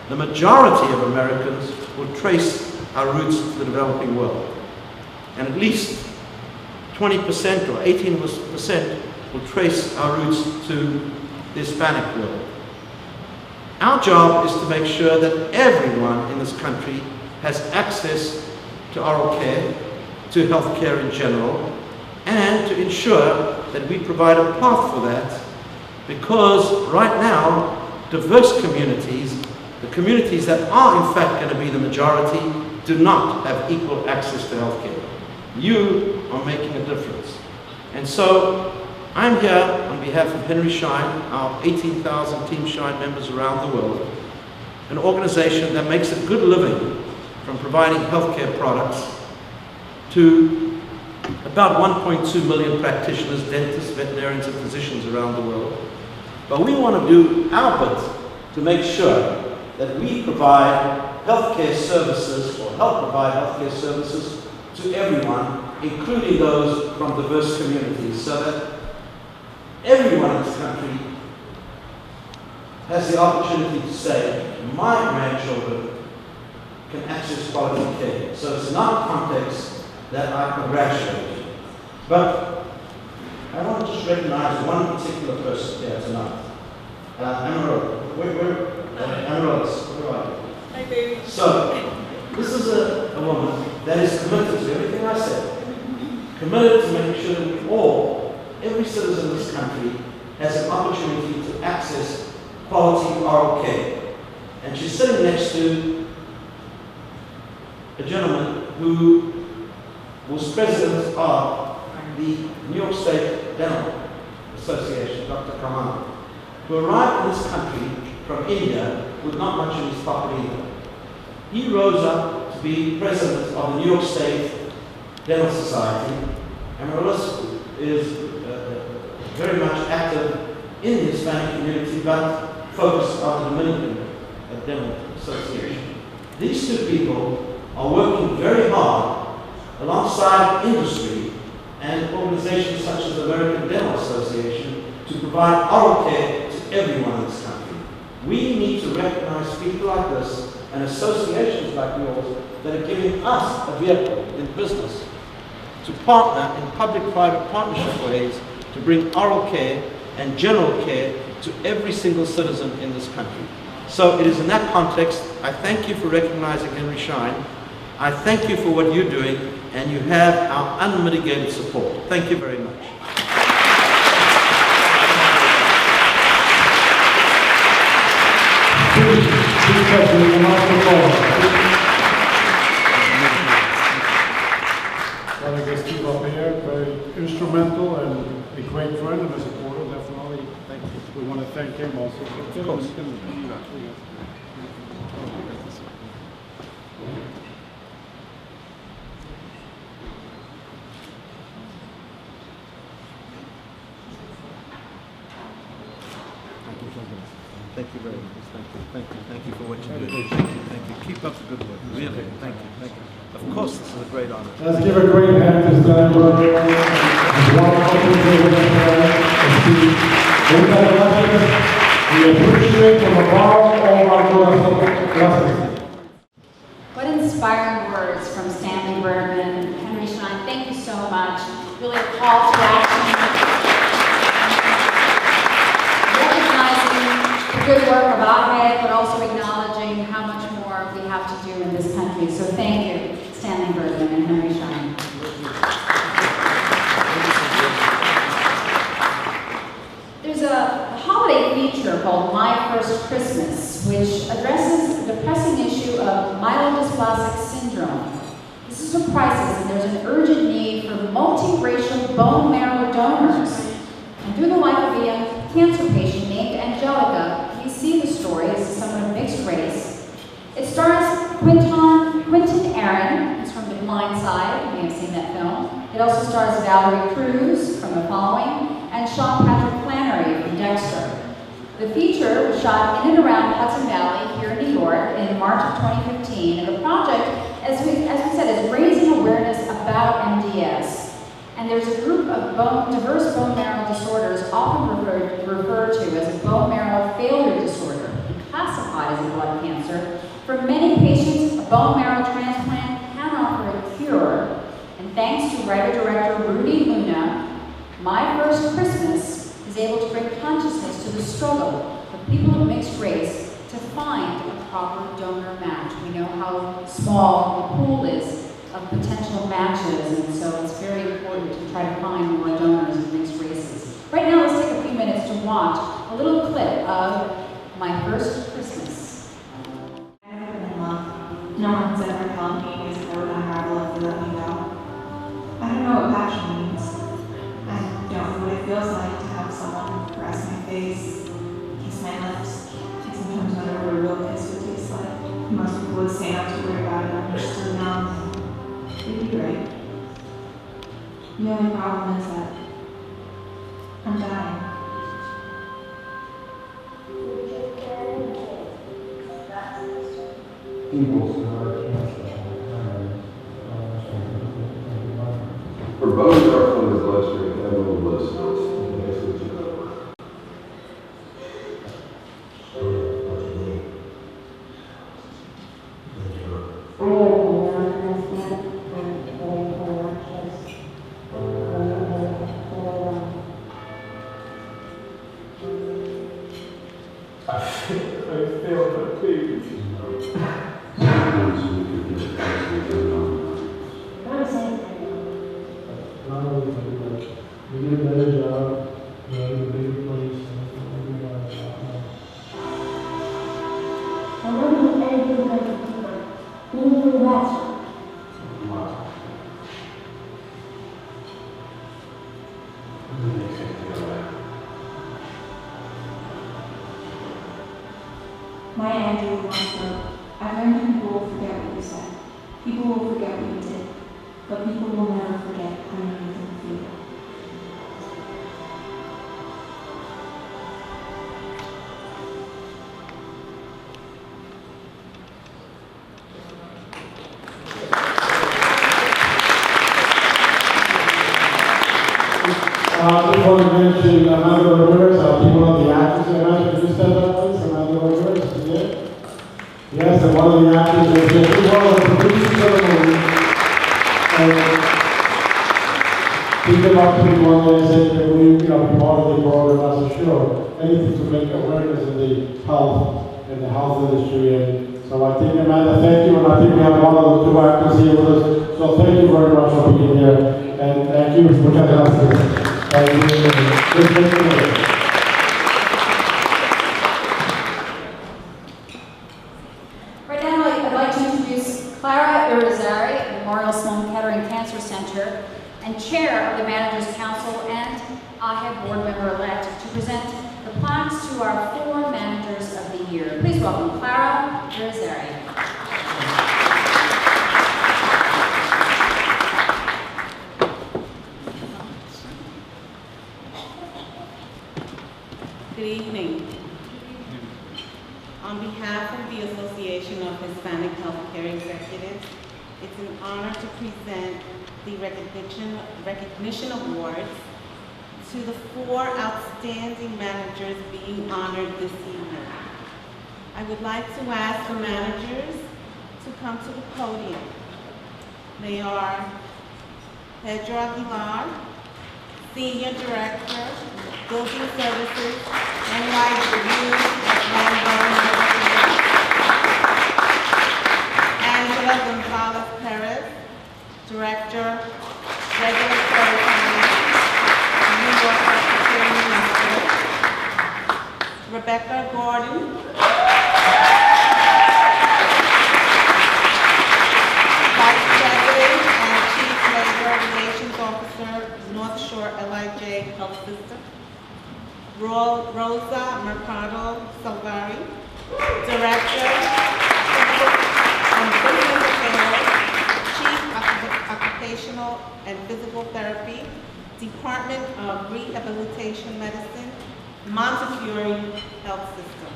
the majority of Americans will trace our roots to the developing world. And at least 20% or 18% will trace our roots to the Hispanic world. Our job is to make sure that everyone in this country has access to oral care, to health care in general, and to ensure that we provide a path for that, because right now, diverse communities, the communities that are in fact going to be the majority, do not have equal access to health care. You are making a difference. And so, I'm here on behalf of Henry Schein, our 18,000 Team Schein members around the world, an organization that makes a good living from providing healthcare products to about 1.2 million practitioners, dentists, veterinarians, and physicians around the world. But we want to do our bit to make sure that we provide healthcare services, or help provide healthcare services to everyone, including those from diverse communities, so that everyone in this country has the opportunity to say, my grandchildren can access quality care. So it's not a context that I congratulate you. But I want to just recognize one particular person here tonight. Amarola. Amarola, where are you? Hi, baby. So, this is a woman that is committed to everything I said. Committed to making sure that we all, every citizen in this country, has an opportunity to access quality oral care. And she's sitting next to a gentleman who was president of the New York State Dental Association, Dr. Kaman, who arrived in this country from India with not much in his pocket either. He rose up to be president of the New York State Dental Society, and Marillis is very much active in the Hispanic community, but focused on the Dominican Dental Association. These two people are working very hard alongside industry and organizations such as the American Dental Association to provide oral care to everyone in this country. We need to recognize people like this and associations like yours that are giving us a vehicle in business to partner in public-private partnership ways to bring oral care and general care to every single citizen in this country. So it is in that context, I thank you for recognizing Henry Schein. I thank you for what you're doing, and you have our unmitigated support. Thank you very much. Well, I guess Steve up here, very instrumental and a great friend and a supporter, definitely. Thank you. We want to thank him also. Of course. Thank you very much. Thank you. Thank you. Thank you for what you do. Thank you. Thank you. Keep up the good work. Really. Thank you. Thank you. Of course, this is a great honor. Let's give a great hand to Stanford. We appreciate from the bottom of our blessings. What inspiring words from Stanley Bergman, Henry Schein. Thank you so much. Really a call to action. Recognizing the good work of ahhe, but also acknowledging how much more we have to do in this country. So thank you, Stanley Bergman and Henry Schein. There's a holiday feature called My First Christmas, which addresses the pressing issue of myelodysplastic syndrome. This is a crisis, and there's an urgent need for multiracial bone marrow donors. And through the life of a young cancer patient named Angelica, we see the story as someone of mixed race. It stars Quentin Aaron, who's from The Blind Side, you may have seen that film. It also stars Valerie Cruz from The Following, and Sean Patrick Flannery from Dexter. The feature was shot in and around Hudson Valley here in New York in March of 2015, and the project, as we said, is raising awareness about MDS. And there's a group of diverse bone marrow disorders often referred to as a bone marrow failure disorder and classified as a blood cancer. For many patients, a bone marrow transplant can offer a cure. And thanks to writer-director Rudy Luna, My First Christmas is able to bring consciousness to the struggle of people of mixed race to find a proper donor match. We know how small the pool is of potential matches, and so it's very important to try to find more donors of mixed races. Right now, let's take a few minutes to watch a little clip of My First Christmas. No one's ever held me as though I love to let me go. I don't know what passion means. I don't know what it feels like to have someone caress my face, kiss my lips. I sometimes wonder what a real kiss would taste like. Most people would say not to worry about it, I'm just still young. They'd be right. The only problem is that I'm dying. For bones are from the bloodstream and the blood cells. My Andrew once wrote, I learned that people will forget what you said. People will forget what you did. But people will never forget how you made them feel. Before we get to Amanda Rivers, people of the actors tonight, could you stand up, please? Amanda Rivers, yeah? Yes, and one of the actors that said, "We want to produce the ceremony." And he came up to me one day and said, "Will you, be part of the program?" I said, "Sure. Anything to make awareness in the health industry." And so I think, Amanda, thank you, and I think we have one of the two actors here with us. So thank you very much for being here, and thank you for coming up here. Thank you. Right now, I'd like to introduce Clara Irizarry of Memorial Sloan Kettering Cancer Center and Chair of the Managers Council and ahhe Board Member-elect to present the plaques to our 4 Managers of the Year. Please welcome Clara Irizarry. Good evening. On behalf of the Association of Hispanic Healthcare Executives, it's an honor to present the recognition awards to the 4 outstanding managers being honored this evening. I would like to ask the managers to come to the podium. They are Pedro Aguilar, Senior Director, Building Services, NYU Angela Gonzalez Perez, Director, Regulatory Finance, New York Presbyterian Hospital. Rebecca Gordon, Vice President and Chief Labor Relations Officer, North Shore LIJ Health System. Rosa Mercado Salvari, Director of Business Affairs, Chief Occupational and Physical Therapy, Department of Rehabilitation Medicine, Montefiore Health System.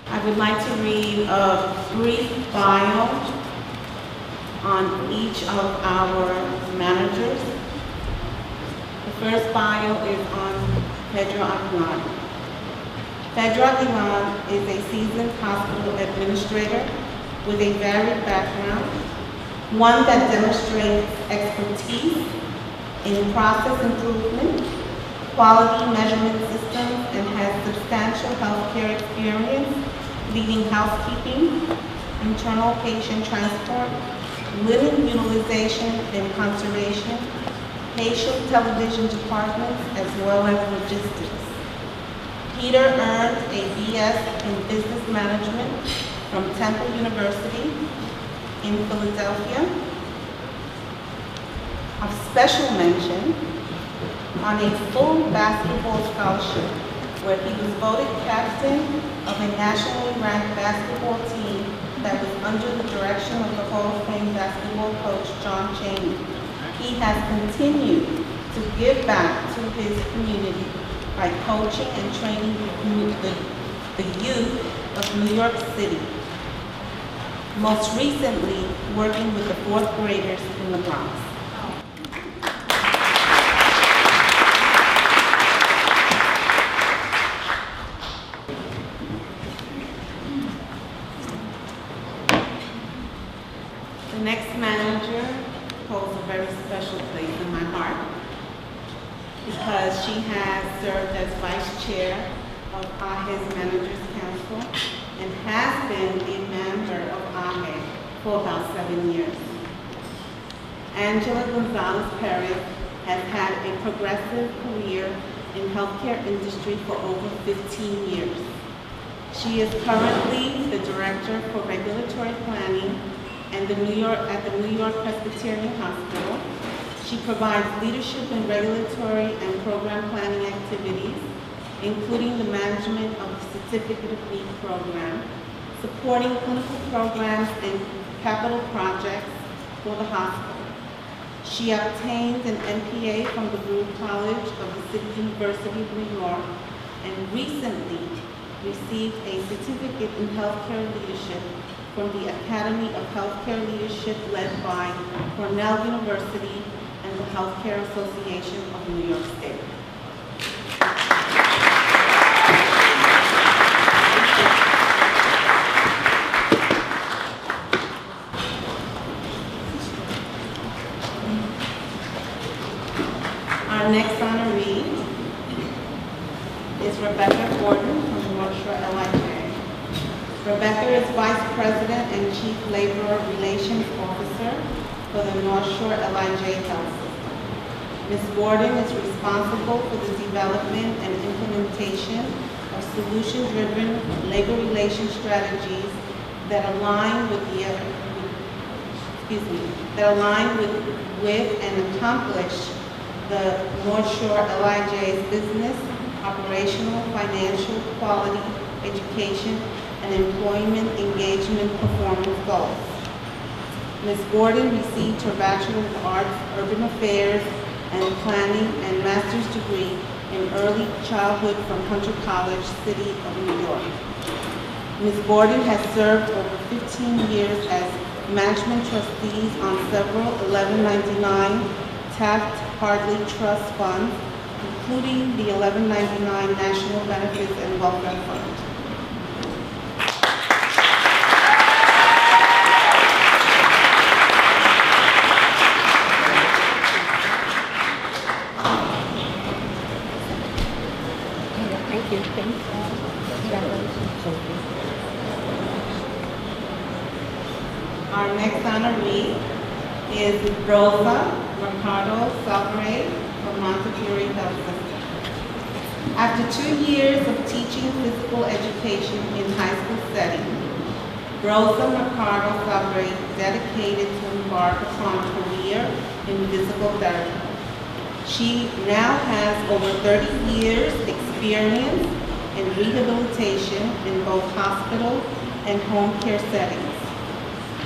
I would like to read a brief bio on each of our managers. The first bio is on Pedro Aguilar. Pedro Aguilar is a seasoned hospital administrator with a varied background, one that demonstrates expertise in process improvement, quality measurement systems, and has substantial healthcare experience leading housekeeping, internal patient transport, linen utilization and conservation, patient television departments, as well as logistics. Peter earned a BS in Business Management from Temple University in Philadelphia. Of special mention on a full basketball scholarship where he was voted captain of a nationally ranked basketball team that was under the direction of the Hall of Fame basketball coach, John Chaney. He has continued to give back to his community by coaching and training the youth of New York City. Most recently, working with the 4th graders in the Bronx. The next manager holds a very special place in my heart because she has served as vice chair of ahhe's Managers Council and has been a member of ahhe for about 7 years. Angela Gonzalez Perez has had a progressive career in healthcare industry for over 15 years. She is currently the Director for Regulatory Planning at the New York Presbyterian Hospital. She provides leadership in regulatory and program planning activities, including the management of the Certificate of Need program, supporting clinical programs and capital projects for the hospital. She obtained an MPA from the Brewer College of the City University of New York and recently received a certificate in healthcare leadership from the Academy of Healthcare Leadership led by Cornell University and the Healthcare Association of New York State. Rebecca Gordon from North Shore LIJ. Rebecca is Vice President and Chief Labor Relations Officer for the North Shore LIJ Health System. Ms. Gordon is responsible for the development and implementation of solution-driven labor relations strategies that align with and accomplish the North Shore LIJ's business, operational, financial, quality, education, and employment engagement performance goals. Ms. Gordon received her Bachelor of Arts, Urban Affairs and Planning and Master's degree in Early Childhood from Hunter College, City of New York. Ms. Gordon has served over 15 years as management trustees on several 1199 Taft-Hartley Trust funds, including the 1199 National Benefits and Welfare Fund. Our next honoree is Rosa Mercado Salvare from Montefiore Health System. After 2 years of teaching physical education in high school setting, Rosa Mercado Salvare dedicated to embark upon a career in physical therapy. She now has over 30 years experience in rehabilitation in both hospital and home care settings.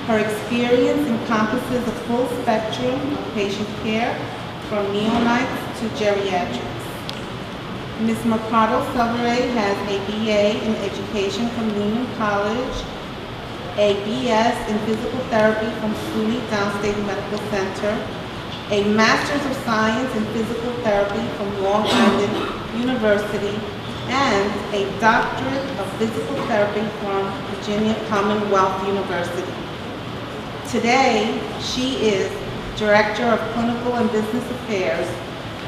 Her experience encompasses a full spectrum of patient care, from neonates to geriatrics. Ms. Mercado Salvare has a BA in Education from Union College, a BS in Physical Therapy from SUNY Downstate Medical Center, a Master's of Science in Physical Therapy from Long Island University, and a Doctorate of Physical Therapy from Virginia Commonwealth University. Today, she is Director of Clinical and Business Affairs,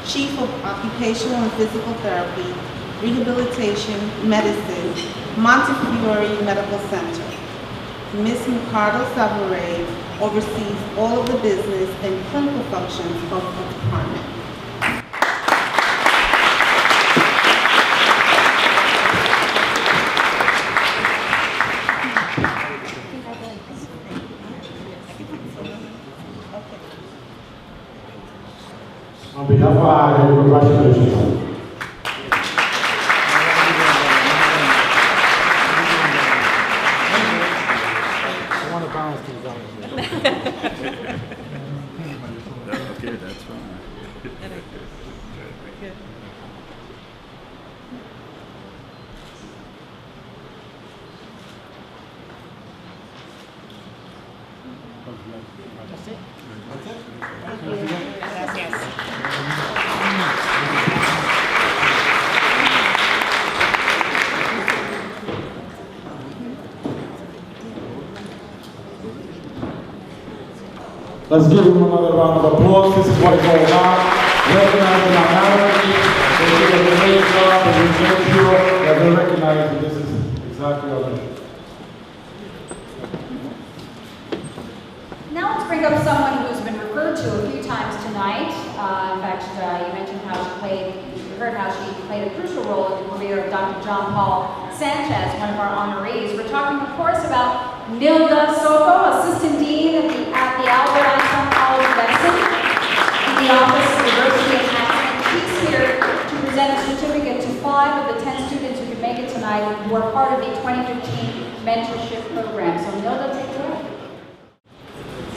Chief of Occupational and Physical Therapy, Rehabilitation Medicine, Montefiore Medical Center. Ms. Mercado Salvare oversees all of the business and clinical functions of the department. On behalf of ahhe, congratulations. I want to balance these out. Okay, that's fine. That's it. Let's give him another round of applause. This is what it's all about. Recognizing our marriage. They did a great job, and we make sure that they recognize that this is exactly our mission. Now let's bring up someone who's been referred to a few times tonight. In fact, you mentioned how you heard how she played a crucial role in the career of Dr. John Paul Sanchez, one of our honorees. We're talking, of course, about Nilda Soko, Assistant Dean at the Albert Einstein College of Medicine in the Office of Diversity and Action. She's here to present a certificate to 5 of the 10 students who could make it tonight who are part of the 2015 mentorship program. So Nilda, take it away.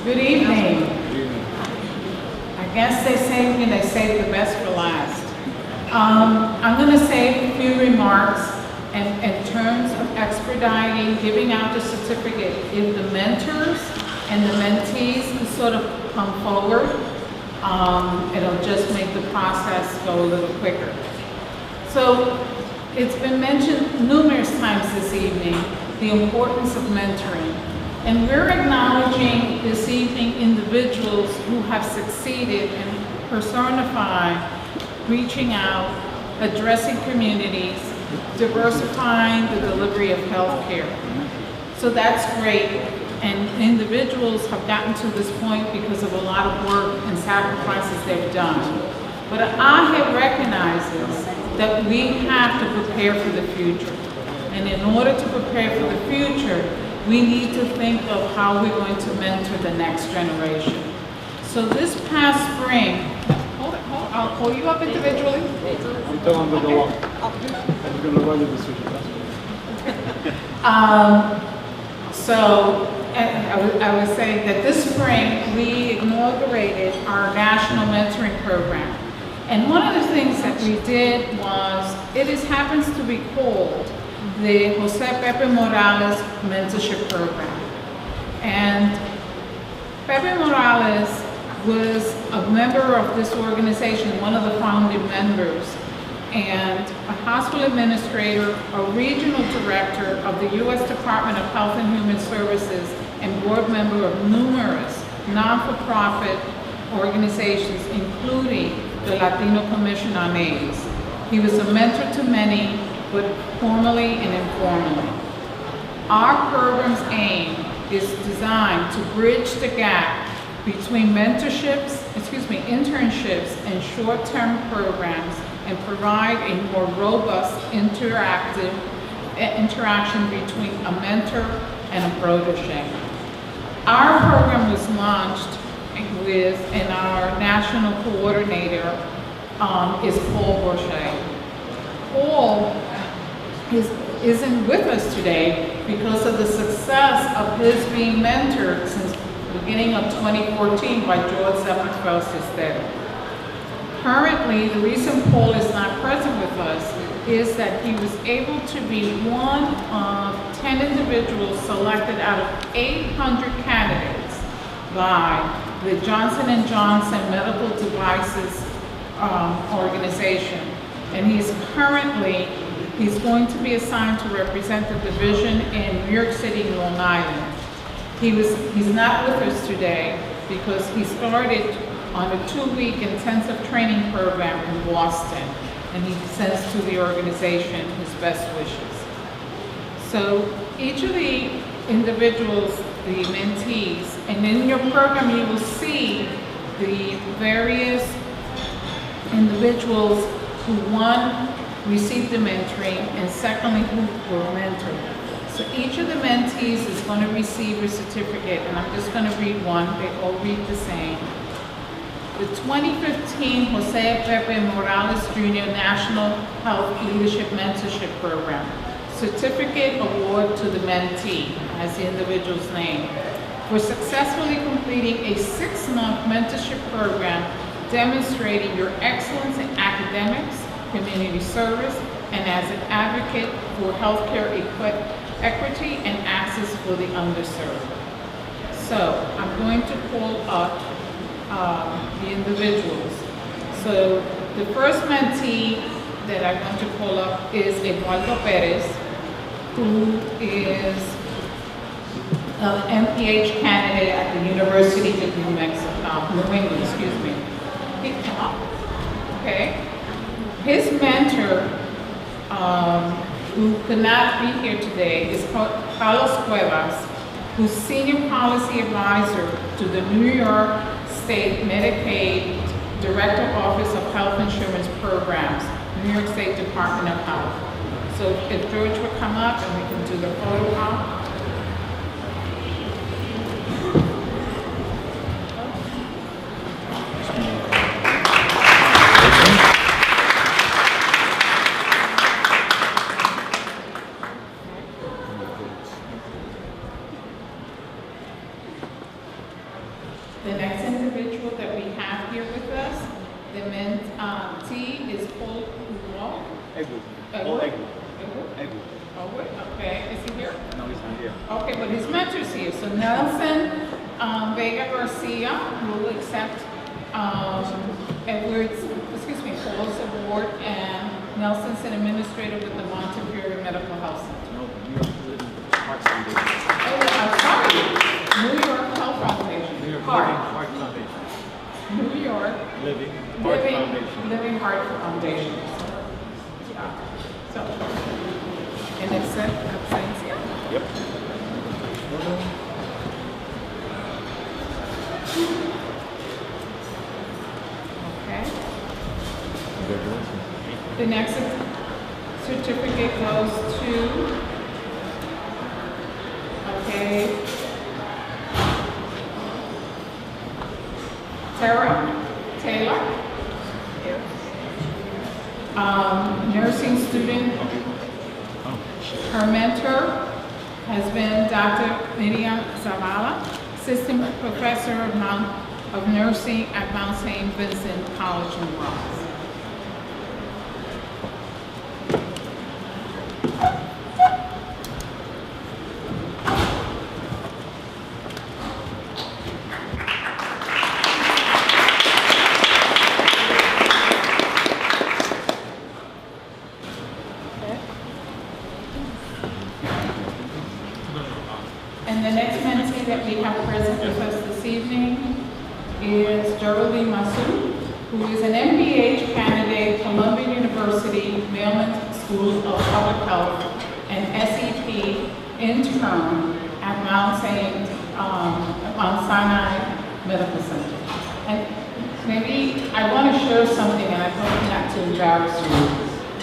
Good evening. I guess they save the best for last. I'm going to say a few remarks in terms of expediting, giving out the certificate. If the mentors and the mentees can sort of come forward, it'll just make the process go a little quicker. So it's been mentioned numerous times this evening, the importance of mentoring. And we're acknowledging this evening individuals who have succeeded and personify reaching out, addressing communities, diversifying the delivery of health care. So that's great, and individuals have gotten to this point because of a lot of work and sacrifices they've done. But ahhe recognizes that we have to prepare for the future. And in order to prepare for the future, we need to think of how we're going to mentor the next generation. So this past spring, I'll call you up individually. I'm telling them to go up. I'm going to run the decision. So I was saying that this spring we inaugurated our national mentoring program. And one of the things that we did was, happens to be called the Jose Pepe Morales Mentorship Program. And Pepe Morales was a member of this organization, one of the founding members, and a hospital administrator, a regional director of the U.S. Department of Health and Human Services, and board member of numerous non-for-profit organizations, including the Latino Commission on AIDS. He was a mentor to many, but formally and informally. Our program's aim is designed to bridge the gap between internships and short-term programs and provide a more robust interaction between a mentor and a protege. Our program was launched and our national coordinator is Paul Borchet. Paul isn't with us today because of the success of his being mentored since the beginning of 2014 by George Zephyr Stestero. Currently, the reason Paul is not present with us is that he was able to be one of 10 individuals selected out of 800 candidates by the Johnson & Johnson Medical Devices organization. And he's going to be assigned to represent the division in New York City, Long Island. He's not with us today because he started on a 2-week intensive training program in Boston, and he sends to the organization his best wishes. So each of the individuals, the mentees, and in your program you will see the various individuals who, one, received the mentoring, and secondly, who were mentored. So each of the mentees is going to receive a certificate, and I'm just going to read one. They all read the same. The 2015 Jose Pepe Morales Jr. National Health Leadership Mentorship Program. Certificate award to the mentee, as the individual's name, for successfully completing a 6-month mentorship program demonstrating your excellence in academics, community service, and as an advocate for healthcare equity and access for the underserved. So I'm going to call up the individuals. So the first mentee that I want to call up is Eduardo Perez, who is an MPH candidate at the University of New England, excuse me. Okay. His mentor, who could not be here today, is Carlos Cuevas, who's Senior Policy Advisor to the New York State Medicaid Director Office of Health Insurance Programs, New York State Department of Health. So if George would come up and we can do the photo op. The next individual that we have here with us, the mentee is Paul Uwal. Okay, is he here? No, he's not here. Okay, but his mentor's here. So Nelson Vega Garcia will accept Paul's award, and Nelson's an administrator with the Montefiore Medical Health Center. No, New York Living Heart Foundation. Oh, I'm sorry. New York Health Foundation. New York Heart. Living Heart Foundation. New York Living Heart Foundation. Living Heart Foundation. So absentia. Yep. Okay. The next certificate goes to, okay, Tara Taylor. Nursing student. Her mentor has been Dr. Lydia Zavala, Assistant Professor of Nursing at Mount St. Vincent College in Bronx. And the next mentee that we have present with us this evening is Geraldine Masu, who is an MPH candidate, Columbia University Mailman School of Public Health, and SEP intern at Mount Sinai Medical Center. And maybe I want to share something, and I hope not to embarrass you.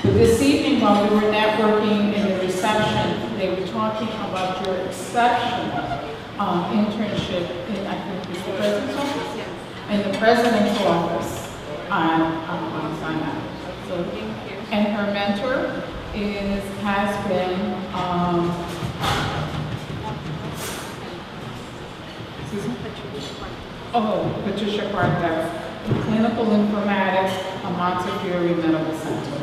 But this evening, while we were networking in the reception, they were talking about your exceptional internship in, I think, it's the president's office? In the president's office on Sinai. So, and her mentor has been, Patricia Pardas, Clinical Informatics at Montefiore Medical Center.